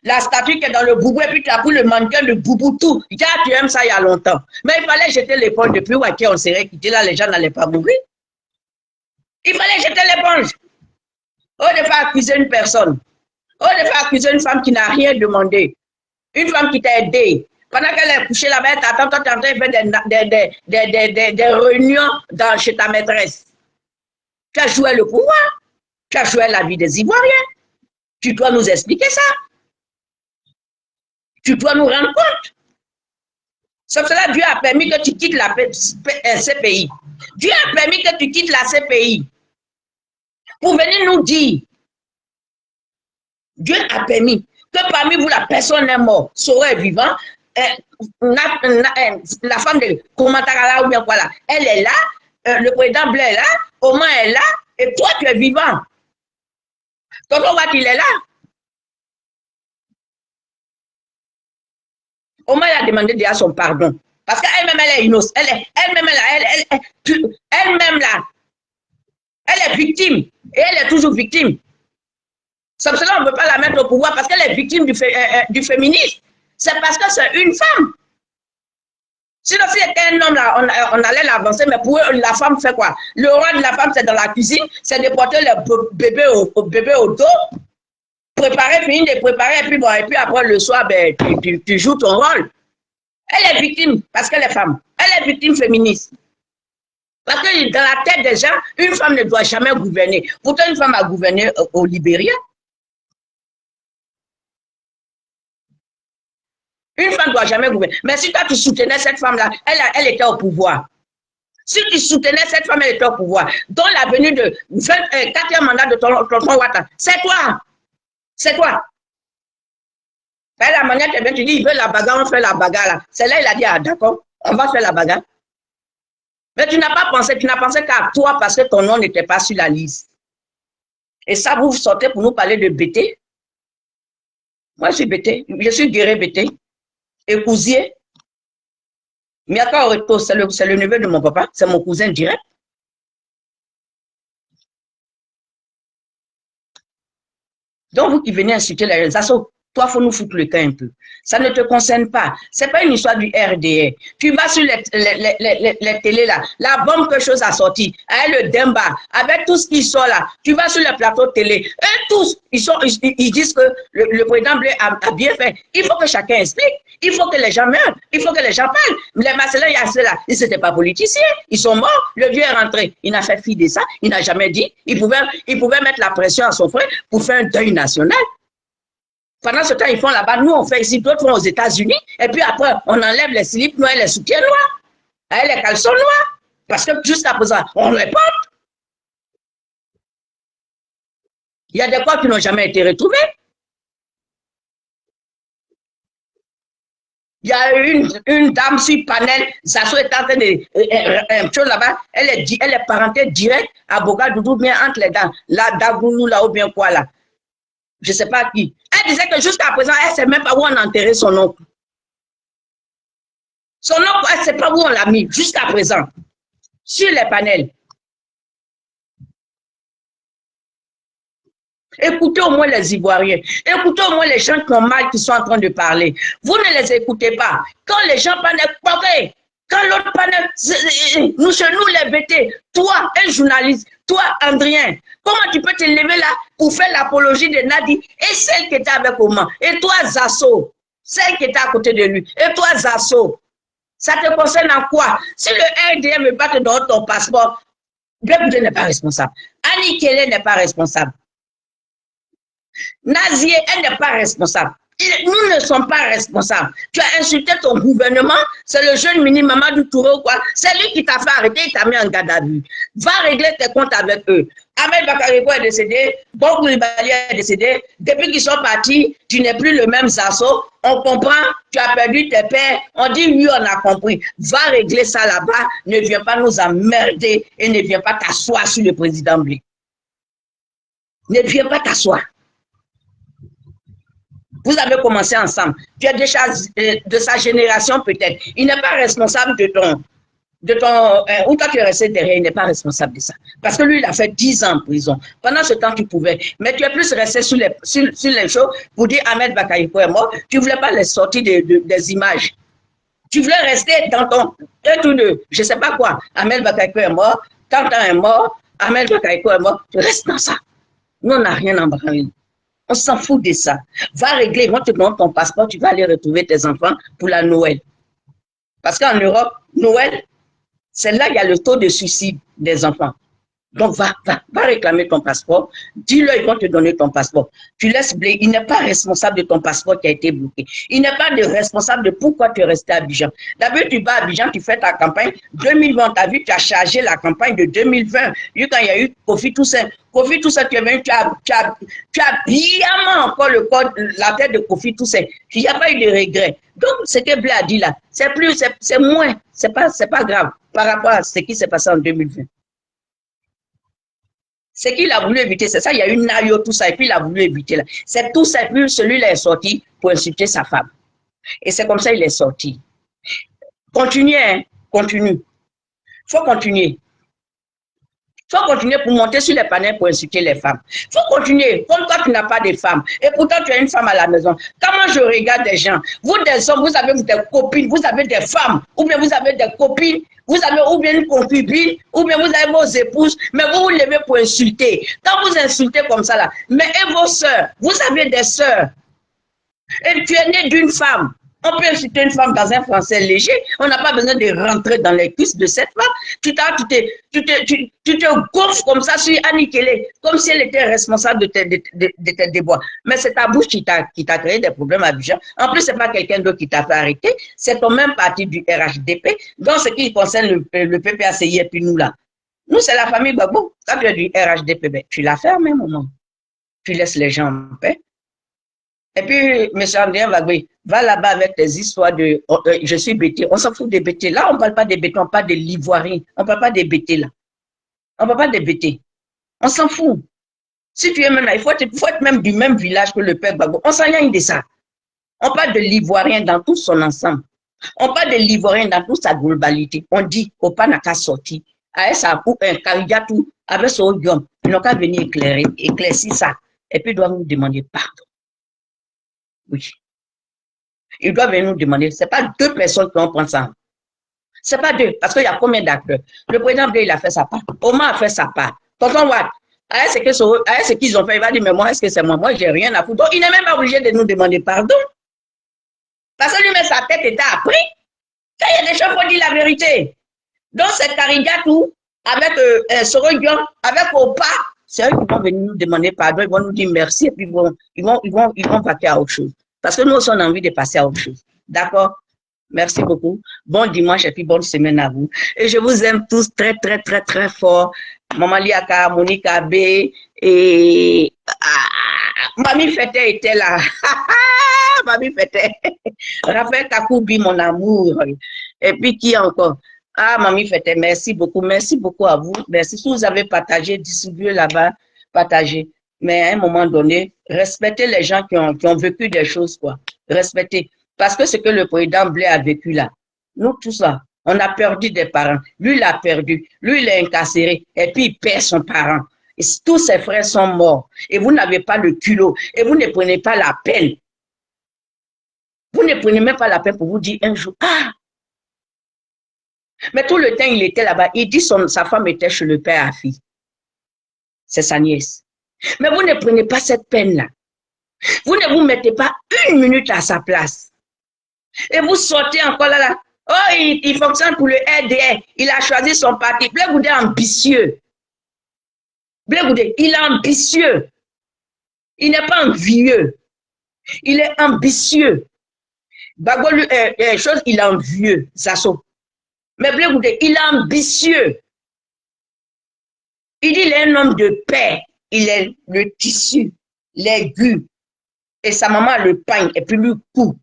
la statue qui est dans le boubou, et puis tu as pris le mannequin de boubou, tout. Tu aimes ça il y a longtemps. Mais il fallait jeter l'éponge depuis où on serait quitté, là, les gens n'allaient pas mourir. Il fallait jeter l'éponge. Au de faire accuser une personne. Au de faire accuser une femme qui n'a rien demandé. Une femme qui t'a aidé. Pendant qu'elle est couchée là-bas, elle t'attend, toi, tu es en train de faire des réunions chez ta maîtresse. Tu as joué le pouvoir. Tu as joué la vie des Ivoiriens. Tu dois nous expliquer ça. Tu dois nous rendre compte. Sauf cela, Dieu a permis que tu quittes la CPI. Dieu a permis que tu quittes la CPI. Pour venir nous dire, Dieu a permis que parmi vous, la personne est morte, serait vivant. La femme de Komatara ou bien quoi là, elle est là, le président Blais est là, Oman est là, et toi tu es vivant. Tonton voit qu'il est là. Oman a demandé déjà son pardon. Parce qu'elle-même, elle est innocente. Elle-même là, elle est victime. Et elle est toujours victime. C'est pour cela qu'on ne peut pas la mettre au pouvoir parce qu'elle est victime du féminisme. C'est parce que c'est une femme. Sinon, si c'était un homme, là, on allait l'avancer, mais pour eux, la femme fait quoi? Le rôle de la femme, c'est dans la cuisine, c'est de porter le bébé au dos, préparer, finir de préparer, et puis, bon, et puis après, le soir, ben, tu joues ton rôle. Elle est victime parce qu'elle est femme. Elle est victime féministe. Parce que dans la tête des gens, une femme ne doit jamais gouverner. Pourtant, une femme a gouverné au Libéria. Une femme ne doit jamais gouverner. Mais si toi, tu soutenais cette femme-là, elle était au pouvoir. Si tu soutenais cette femme, elle était au pouvoir. Donc, la venue de 4e mandat de tonton Ouattara, c'est toi. C'est toi. La manière que tu dis, il veut la bagarre, on fait la bagarre là. C'est là, il a dit, ah d'accord, on va faire la bagarre. Mais tu n'as pas pensé, tu n'as pensé qu'à toi parce que ton nom n'était pas sur la liste. Et ça, vous sortez pour nous parler de Bété. Moi, je suis Bété. Je suis Guéré Bété. Et Cousier. Miaka Oreto, c'est le neveu de mon papa. C'est mon cousin direct. Donc, vous qui venez insulter les assos, toi, il faut nous foutre le camp un peu. Ça ne te concerne pas. Ce n'est pas une histoire du RDR. Tu vas sur les télés là, la bombe que chose a sorti, avec le Demba, avec tout ce qui sort là. Tu vas sur les plateaux de télé. Eux tous, ils disent que le président Blé a bien fait. Il faut que chacun explique. Il faut que les gens meurent. Il faut que les gens parlent. Les Marcellins, il y a ceux-là. Ils n'étaient pas politiciens. Ils sont morts. Le vieux est rentré. Il n'a fait fi de ça. Il n'a jamais dit. Il pouvait mettre la pression à son frère pour faire un deuil national. Pendant ce temps, ils font là-bas. Nous, on fait ici. D'autres font aux États-Unis. Et puis après, on enlève les slips noirs et les soutiens noirs. Et les caleçons noirs. Parce que jusqu'à présent, on les porte. Il y a des corps qui n'ont jamais été retrouvés. Il y a une dame sur panel, Zasso est en train de chose là-bas, elle est parentée directe à Bogadoudou, bien entre les dents, là, Dagoulou, là, ou bien quoi, là. Je ne sais pas qui. Elle disait que jusqu'à présent, elle ne sait même pas où on a enterré son oncle. Son oncle, elle ne sait pas où on l'a mis, jusqu'à présent, sur les panels. Écoutez au moins les Ivoiriens. Écoutez au moins les gens qui ont mal, qui sont en train de parler. Vous ne les écoutez pas. Quand les gens parlent, quand l'autre parle, nous, chez nous, les BT, toi, un journaliste, toi, Andrien, comment tu peux te lever là pour faire l'apologie de Nadi et celle qui était avec Oman? Et toi, Zasso, Celle qui était à côté de lui. Et toi, Zasso, ça te concerne en quoi? Si le RDM ne veut pas te donner ton passeport, Blé n'est pas responsable. Annie Kelly n'est pas responsable. Nazier, elle n'est pas responsable. Nous ne sommes pas responsables. Tu as insulté ton gouvernement, c'est le jeune mini Mamadou Touré ou quoi? C'est lui qui t'a fait arrêter, il t'a mis en garde à vue. Va régler tes comptes avec eux. Ahmed Bakariko est décédé, Bon Koulibaly est décédé. Depuis qu'ils sont partis, tu n'es plus le même Zasso. On comprend, tu as perdu tes pères. On dit oui, on a compris. Va régler ça là-bas. Ne viens pas nous emmerder et ne viens pas t'asseoir sur le président Blé. Ne viens pas t'asseoir. Vous avez commencé ensemble. Tu es déjà de sa génération peut-être. Il n'est pas responsable de ton ou toi tu es resté derrière, il n'est pas responsable de ça. Parce que lui, il a fait 10 ans en prison. Pendant ce temps, tu pouvais. Mais tu es plus resté sur les choses pour dire Ahmed Bakariko est mort. Tu ne voulais pas les sortir des images. Tu voulais rester dans ton je ne sais pas quoi. Ahmed Bakariko est mort, Tantan est mort, Ahmed Bakariko est mort. Tu restes dans ça. Nous, on n'a rien en branle. On s'en fout de ça. Va régler, ils vont te donner ton passeport, tu vas aller retrouver tes enfants pour la Noël. Parce qu'en Europe, Noël, c'est là qu'il y a le taux de suicide des enfants. Donc, va réclamer ton passeport. Dis-leur, ils vont te donner ton passeport. Tu laisses Blé. Il n'est pas responsable de ton passeport qui a été bloqué. Il n'est pas responsable de pourquoi tu es resté à Abidjan. D'abord, tu vas à Abidjan, tu fais ta campagne. 2020, tu as vu, tu as chargé la campagne de 2020. Vu quand il y a eu Kofi Toussaint. Kofi Toussaint, tu es venu, tu as brillamment encore la tête de Kofi Toussaint. Il n'y a pas eu de regret. Donc, ce que Blé a dit là, c'est moins, c'est pas grave par rapport à ce qui s'est passé en 2020. Ce qu'il a voulu éviter, c'est ça, il y a eu Nayo, tout ça, et puis il a voulu éviter là. C'est tout ça, et puis celui-là est sorti pour insulter sa femme. Et c'est comme ça qu'il est sorti. Continuez, hein, continue. Faut continuer. Faut continuer pour monter sur les panels pour insulter les femmes. Faut continuer. Comme toi, tu n'as pas de femmes. Et pourtant, tu as une femme à la maison. Comment je regarde des gens? Vous, des hommes, vous avez des copines, vous avez des femmes, ou bien vous avez des copines, vous avez ou bien une concubine, ou bien vous avez vos épouses, mais vous vous levez pour insulter. Quand vous insultez comme ça, là, mais et vos sœurs, vous avez des sœurs. Et tu es né d'une femme. On peut insulter une femme dans un français léger. On n'a pas besoin de rentrer dans les cuisses de cette femme. Tu te gonfles comme ça sur Annie Kelly, comme si elle était responsable de tes déboires. Mais c'est ta bouche qui t'a créé des problèmes à Abidjan. En plus, c'est pas quelqu'un d'autre qui t'a fait arrêter. C'est ton même parti du RHDP. Dans ce qui concerne le PPACI et puis nous là. Nous, c'est la famille Gbagbo. Quand tu es du RHDP, ben, tu la fermes un moment. Tu laisses les gens en paix. Et puis, M. André Wagwe, va là-bas avec tes histoires de je suis bêté. On s'en fout des bêtés. Là, on ne parle pas des bêtés, on parle de l'ivoirien. On ne parle pas des bêtés là. On ne parle pas des bêtés. On s'en fout. Si tu es même là, il faut être même du même village que le père Gbagbo. On s'en rien de ça. On parle de l'ivoirien dans tout son ensemble. On parle de l'ivoirien dans toute sa globalité. On dit au Panaka sorti. Avec sa coupe, un Karigatou, avec son odium. Ils n'ont qu'à venir éclaircir ça. Et puis, ils doivent nous demander pardon. Oui. Ils doivent venir nous demander. Ce n'est pas 2 personnes qui vont prendre ça. Ce n'est pas 2. Parce qu'il y a combien d'acteurs? Le président Blé, il a fait sa part. Omar a fait sa part. Tonton Watt, avec ce qu'ils ont fait, il va dire, mais moi, est-ce que c'est moi? Moi, j'ai rien à foutre. Donc, il n'est même pas obligé de nous demander pardon. Parce que lui-même, sa tête était appris. Quand il y a des choses, il faut dire la vérité. Donc, c'est Karigatou, avec Sorogion, avec Opa. C'est eux qui vont venir nous demander pardon, ils vont nous dire merci et puis ils vont passer à autre chose. Parce que nous aussi, on a envie de passer à autre chose. D'accord? Merci beaucoup. Bon dimanche et puis bonne semaine à vous. Et je vous aime tous très, très, très, très fort. Maman Liaka, Monique Abbé et Mamie Fete était là. Mamie Fete. Raphaël Kakoubi, mon amour. Et puis qui encore? Ah, Mamie Fete, merci beaucoup à vous. Merci. Si vous avez partagé, distribué là-bas, partagez. Mais à un moment donné, respectez les gens qui ont vécu des choses, quoi. Respectez. Parce que ce que le président Blé a vécu là, nous tous là, on a perdu des parents. Lui, il a perdu. Lui, il est incarcéré. Et puis, il perd son parent. Et tous ses frères sont morts. Et vous n'avez pas le culot. Et vous ne prenez pas la peine. Vous ne prenez même pas la peine pour vous dire un jour, ah! Mais tout le temps, il était là-bas. Il dit sa femme était chez le père à fille. C'est sa nièce. Mais vous ne prenez pas cette peine-là. Vous ne vous mettez pas 1 minute à sa place. Et vous sortez encore là. Oh, il fonctionne pour le RDR. Il a choisi son parti. Blé Goudé est ambitieux. Blé Goudé, il est ambitieux. Il n'est pas envieux. Il est ambitieux. Gbagbo, chose, il est envieux, Zaso. Mais Blé Goudé, il est ambitieux. Il dit, il est un homme de paix. Il est le tissu, l'aigu. Et sa maman le pagne et puis lui coupe.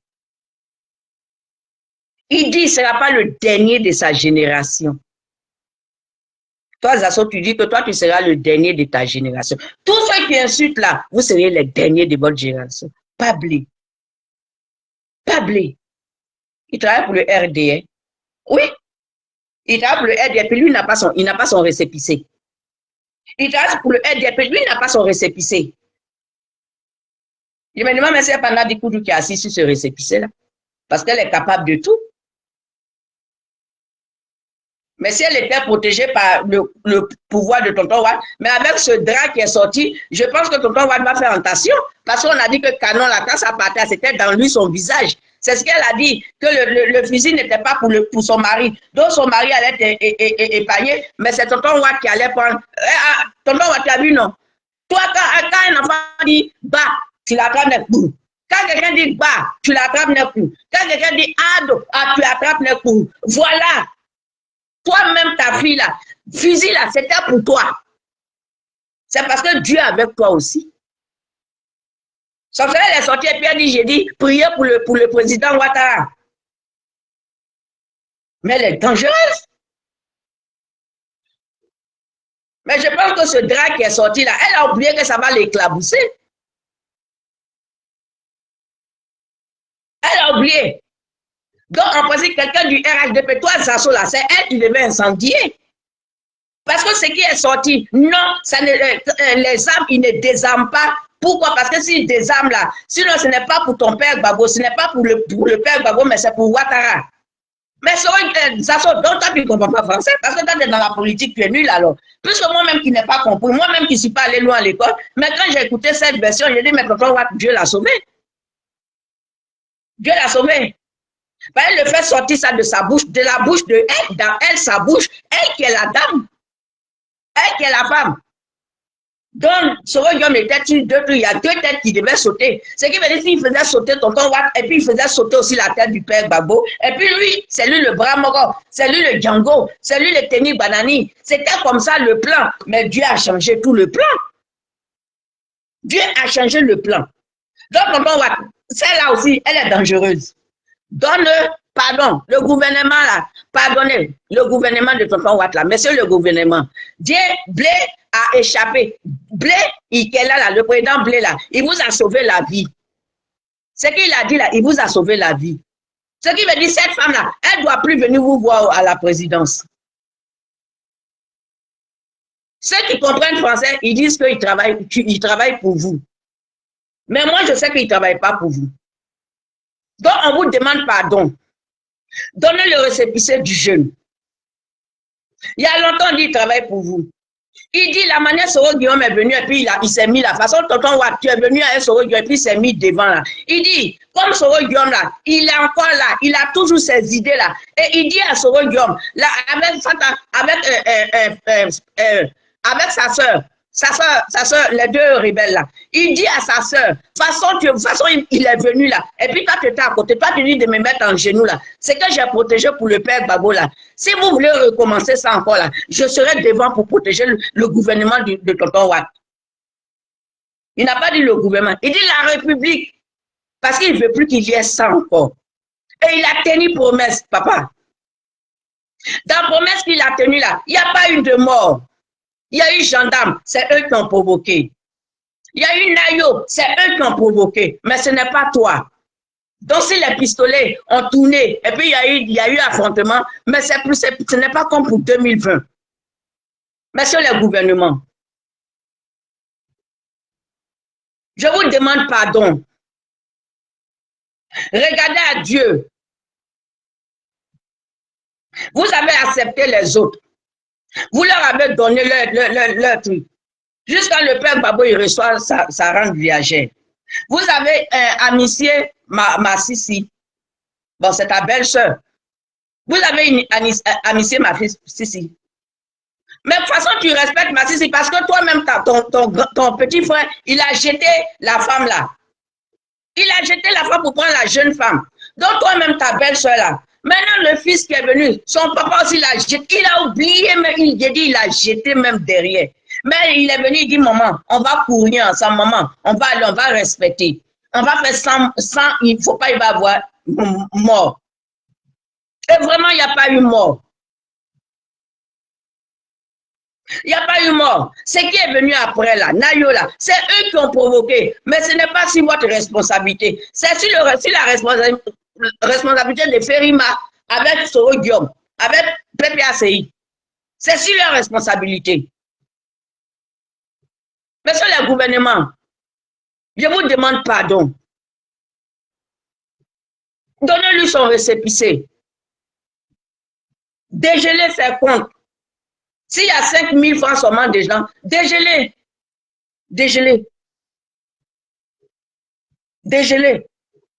Il dit, ce ne sera pas le dernier de sa génération. Toi, Zaso, tu dis que toi, tu seras le dernier de ta génération. Tous ceux qui insultent là, vous serez les derniers de votre génération. Pas Blé. Pas Blé. Il travaille pour le RDR. Oui. Il travaille pour le RDR, puis lui, il n'a pas son récépissé. Il travaille pour le RDR, puis lui, il n'a pas son récépissé. Je me demande, mais c'est Panda Dikoudou qui est assis sur ce récépissé-là. Parce qu'elle est capable de tout. Mais si elle était protégée par le pouvoir de Tonton Watt, mais avec ce drap qui est sorti, je pense que Tonton Watt va faire attention. Parce qu'on a dit que Canon, là, quand ça partait, c'était dans lui son visage. C'est ce qu'elle a dit, que le fusil n'était pas pour son mari. Donc son mari allait être épargné, mais c'est Tonton Watt qui allait prendre. Tonton Watt, tu as vu, non? Toi, quand un enfant dit bah, tu l'attrapes les coups. Quand quelqu'un dit bah, tu l'attrapes les coups. Quand quelqu'un dit ado, tu l'attrapes les coups. Voilà. Toi-même, ta fille là, fusil là, c'était pour toi. C'est parce que Dieu est avec toi aussi. Son frère est sorti et puis elle dit, j'ai dit, priez pour le président Ouattara. Mais elle est dangereuse. Mais je pense que ce drap qui est sorti là, elle a oublié que ça va l'éclabousser. Elle a oublié. Donc, en principe, quelqu'un du RHDP, toi, Zaso là, c'est elle qui devait incendier. Parce que ce qui est sorti, non, ça ne, les armes, ils ne désarment pas. Pourquoi? Parce que s'ils désarment là, sinon ce n'est pas pour ton père Gbagbo, ce n'est pas pour le père Gbagbo, mais c'est pour Ouattara. Mais Zaso, donc toi, tu ne comprends pas français, parce que toi, tu es dans la politique, tu es nul alors. Puisque moi-même qui n'ai pas compris, moi-même qui ne suis pas allé loin à l'école, mais quand j'ai écouté cette version, j'ai dit, mais tonton Watt, Dieu l'a sauvé. Dieu l'a sauvé. Ben, elle le fait sortir ça de sa bouche, de la bouche de elle, dans elle, sa bouche, elle qui est la dame, elle qui est la femme. Donc, Soro Guillaume était il y a deux têtes qui devaient sauter. Ce qui veut dire qu'il faisait sauter tonton Watt, et puis il faisait sauter aussi la tête du père Gbagbo. Et puis lui, c'est lui le bras moro, c'est lui le Django, c'est lui le Teni Banani. C'était comme ça le plan. Mais Dieu a changé tout le plan. Dieu a changé le plan. Donc, tonton Watt, celle-là aussi, elle est dangereuse. Donne, pardon, le gouvernement là, pardonnez, le gouvernement de tonton Watt là, monsieur le gouvernement, Dieu, Blé a échappé. Blé, il est là, le président Blé là, il vous a sauvé la vie. Ce qu'il a dit là, il vous a sauvé la vie. Ce qui veut dire, cette femme là, elle ne doit plus venir vous voir à la présidence. Ceux qui comprennent français, ils disent qu'ils travaillent pour vous. Mais moi, je sais qu'ils ne travaillent pas pour vous. Donc, on vous demande pardon. Donnez le récépissé du jeune. Il y a longtemps, il dit qu'il travaille pour vous. Il dit la manière Soro Guillaume est venu et puis il s'est mis la façon tonton Watt, tu es venu à Soro Guillaume et puis il s'est mis devant là. Il dit, comme Soro Guillaume là, il est encore là, il a toujours ses idées là. Et il dit à Soro Guillaume, là, avec sa soeur, les deux rebelles là, il dit à sa soeur, façon il est venu là, et puis toi tu étais à côté, toi tu dis de me mettre en genou là, c'est que j'ai protégé pour le père Gbagbo là. Si vous voulez recommencer ça encore là, je serai devant pour protéger le gouvernement de tonton Watt. Il n'a pas dit le gouvernement, il dit la République, parce qu'il ne veut plus qu'il y ait ça encore. Et il a tenu promesse, papa. Dans la promesse qu'il a tenue là, il n'y a pas eu de mort. Il y a eu gendarme, c'est eux qui ont provoqué. Il y a eu Nayo, c'est eux qui ont provoqué, mais ce n'est pas toi. Donc si les pistolets ont tourné, et puis il y a eu affrontement, mais ce n'est pas comme pour 2020. Monsieur le gouvernement, je vous demande pardon. Regardez à Dieu. Vous avez accepté les autres. Vous leur avez donné leur truc. Jusqu'à le père Gbagbo, il reçoit sa rente viagère. Vous avez amnistié Massissi. Bon, c'est ta belle-sœur. Vous avez amitié, ma fille, si. Mais de toute façon, tu respectes ma fille parce que toi-même, ton petit frère, il a jeté la femme là. Il a jeté la femme pour prendre la jeune femme. Donc toi-même, ta belle-soeur là. Maintenant, le fils qui est venu, son papa aussi l'a jeté. Il a oublié, mais il a jeté même derrière. Mais il est venu, il dit, maman, on va courir ensemble, maman. On va aller, on va respecter. On va faire sans il ne faut pas y avoir mort. Et vraiment, il n'y a pas eu mort. Il n'y a pas eu mort. Ce qui est venu après là, Nayo là, c'est eux qui ont provoqué. Mais ce n'est pas sur votre responsabilité. C'est sur la responsabilité de Ferima avec Soro Guillaume, avec PPACI. C'est sur leur responsabilité. Monsieur le gouvernement, je vous demande pardon. Donnez-lui son récépissé. Dégelez ses comptes. S'il y a 5 000 francs seulement des gens, dégelez. Dégelez. Dégelez.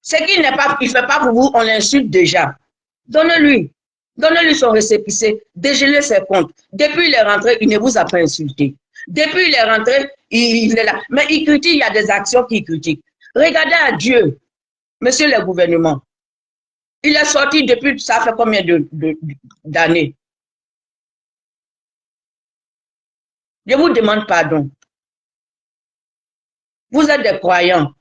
Ce qu'il n'est pas, il ne fait pas pour vous, on l'insulte déjà. Donnez-lui. Donnez-lui son récépissé. Dégelez ses comptes. Depuis il est rentré, il ne vous a pas insulté. Depuis il est rentré, il est là. Mais il critique, il y a des actions qu'il critique. Regardez à Dieu, monsieur le gouvernement. Il est sorti depuis, ça fait combien d'années? Je vous demande pardon. Vous êtes des croyants.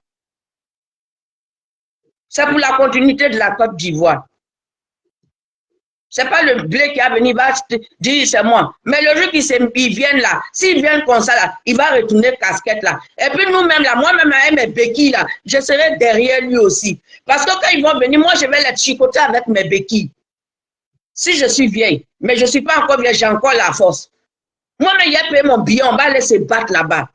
C'est pour la continuité de la Côte d'Ivoire. Ce n'est pas le blé qui a venu, il va dire c'est moi. Mais le jour qu'ils viennent là, s'ils viennent comme ça là, il va retourner casquette là. Et puis nous-mêmes là, moi-même avec mes béquilles là, je serai derrière lui aussi. Parce que quand ils vont venir, moi je vais les chicoter avec mes béquilles. Si je suis vieille, mais je ne suis pas encore vieille, j'ai encore la force. Moi-même, il a payé mon billet, on va laisser battre là-bas.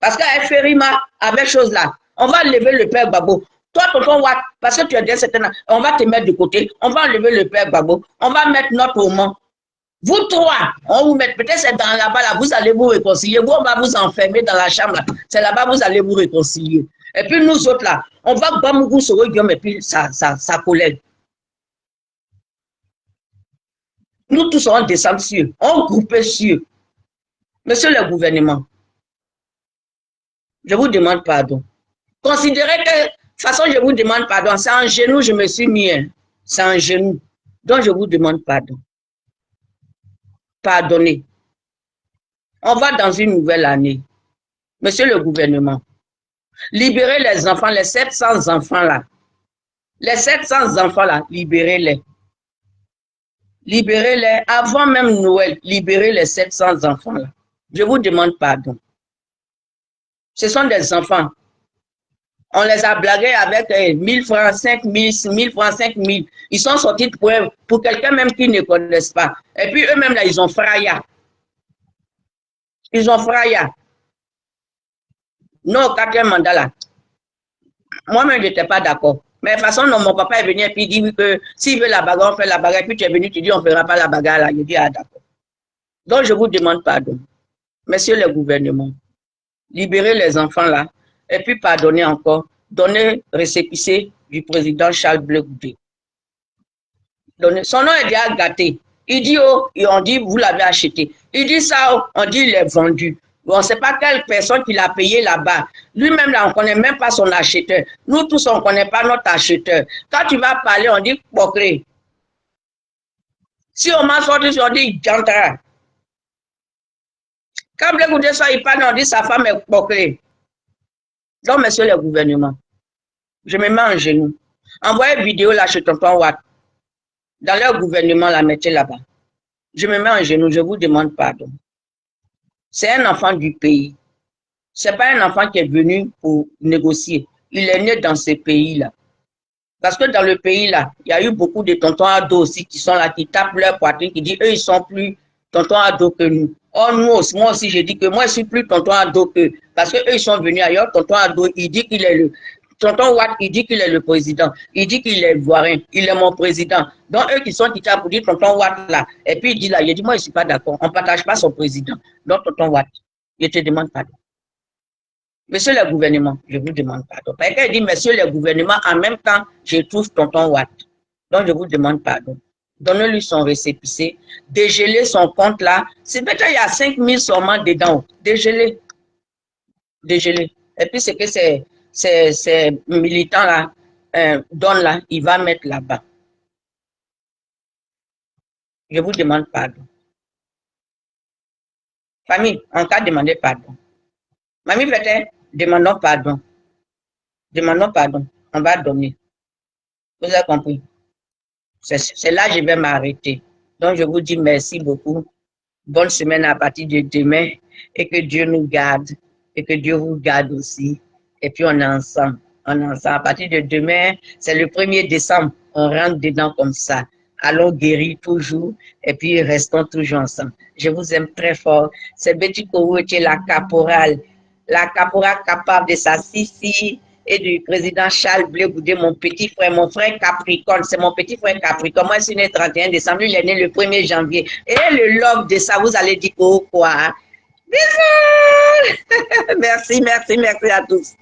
Parce qu'à Ferima, avec chose là, on va lever le père Babo. Toi, tonton Watt, parce que tu es bien certain, on va te mettre de côté, on va enlever le père Babo, on va mettre notre roman. Vous trois, on vous met, peut-être c'est dans là-bas, là, vous allez vous réconcilier. Vous, on va vous enfermer dans la chambre, là. C'est là-bas, vous allez vous réconcilier. Et puis nous autres, là, on va Bamugou Soro Guillaume et puis sa collègue. Nous tous, on descend sur, on groupe sur. Monsieur le gouvernement, je vous demande pardon. Considérez que, de toute façon, je vous demande pardon. C'est en genou, je me suis mis. Hein. C'est en genou. Donc, je vous demande pardon. Pardonnez. On va dans une nouvelle année. Monsieur le gouvernement, libérez les enfants, les 700 enfants là. Les 700 enfants là, libérez-les. Libérez-les avant même Noël. Libérez les 700 enfants là. Je vous demande pardon. Ce sont des enfants. On les a blagués avec 1000 francs, 5000, 1000 francs, 5000. Ils sont sortis pour quelqu'un même qui ne connaissent pas. Et puis eux-mêmes, là, ils ont fraya. Ils ont fraya. Non, au 4e mandat, là. Moi-même, je n'étais pas d'accord. Mais de toute façon, non, mon papa est venu et puis il dit que s'il veut la bagarre, on fait la bagarre. Et puis tu es venu, tu dis, on ne fera pas la bagarre, là. Je dis, ah, d'accord. Donc, je vous demande pardon. Messieurs les gouvernements, libérez les enfants, là. Et puis, pardonnez encore. Donnez récépissé du président Charles Blé Goudé. Son nom est déjà gâté. Il dit, oh, et on dit, vous l'avez acheté. Il dit ça, oh, on dit, il est vendu. On ne sait pas quelle personne qui l'a payé là-bas. Lui-même, là, on ne connaît même pas son acheteur. Nous tous, on ne connaît pas notre acheteur. Quand tu vas parler, on dit, Pocré. Si on m'a sorti, on dit, Jantara. Quand Blé Goudé soit, il parle, on dit, sa femme est Pocré. Donc, monsieur le gouvernement, je me mets en genoux. Envoyez une vidéo là chez tonton Watt. Dans leur gouvernement, la mettez là-bas. Je me mets en genoux, je vous demande pardon. C'est un enfant du pays. Ce n'est pas un enfant qui est venu pour négocier. Il est né dans ce pays-là. Parce que dans le pays-là, il y a eu beaucoup de tontons ados aussi qui sont là, qui tapent leur poitrine, qui disent, eux, ils sont plus tontons ados que nous. Or, nous aussi, moi aussi, je dis que moi, je suis plus tonton ado qu'eux. Parce qu'eux, ils sont venus ailleurs. Tonton ado, il dit qu'il est le... Tonton Watt, il dit qu'il est le président. Il dit qu'il est ivoirien. Il est mon président. Donc, eux qui sont là pour dire tonton Watt là. Et puis, il dit là, il dit, moi, je ne suis pas d'accord. On ne partage pas son président. Donc, tonton Watt, je te demande pardon. Monsieur le gouvernement, je vous demande pardon. Parce qu'elle dit, monsieur le gouvernement, en même temps, je trouve tonton Watt. Donc, je vous demande pardon. Donnez-lui son récépissé. Dégelez son compte là. C'est peut-être il y a 5 000 seulement dedans. Dégelez. Dégelez. Et puis, c'est que ces militants là, donnent là, il va mettre là-bas. Je vous demande pardon. Famille, on t'a demandé pardon. Mamie, peut-être, demandons pardon. Demandons pardon. On va donner. Vous avez compris? C'est là que je vais m'arrêter. Donc, je vous dis merci beaucoup. Bonne semaine à partir de demain et que Dieu nous garde et que Dieu vous garde aussi. Et puis, on est ensemble. On est ensemble. À partir de demain, c'est le 1er décembre. On rentre dedans comme ça. Allons guérir toujours et puis restons toujours ensemble. Je vous aime très fort. C'est Betty Kourou qui est la caporale capable de sa Sissi et du président Charles Blé Goudé, mon petit frère, mon frère Capricorne, c'est mon petit frère Capricorne. Moi, je suis né le 31 décembre, lui, il est né le 1er janvier. Et le love de ça, vous allez dire quoi? Bisous! Merci, merci, merci à tous.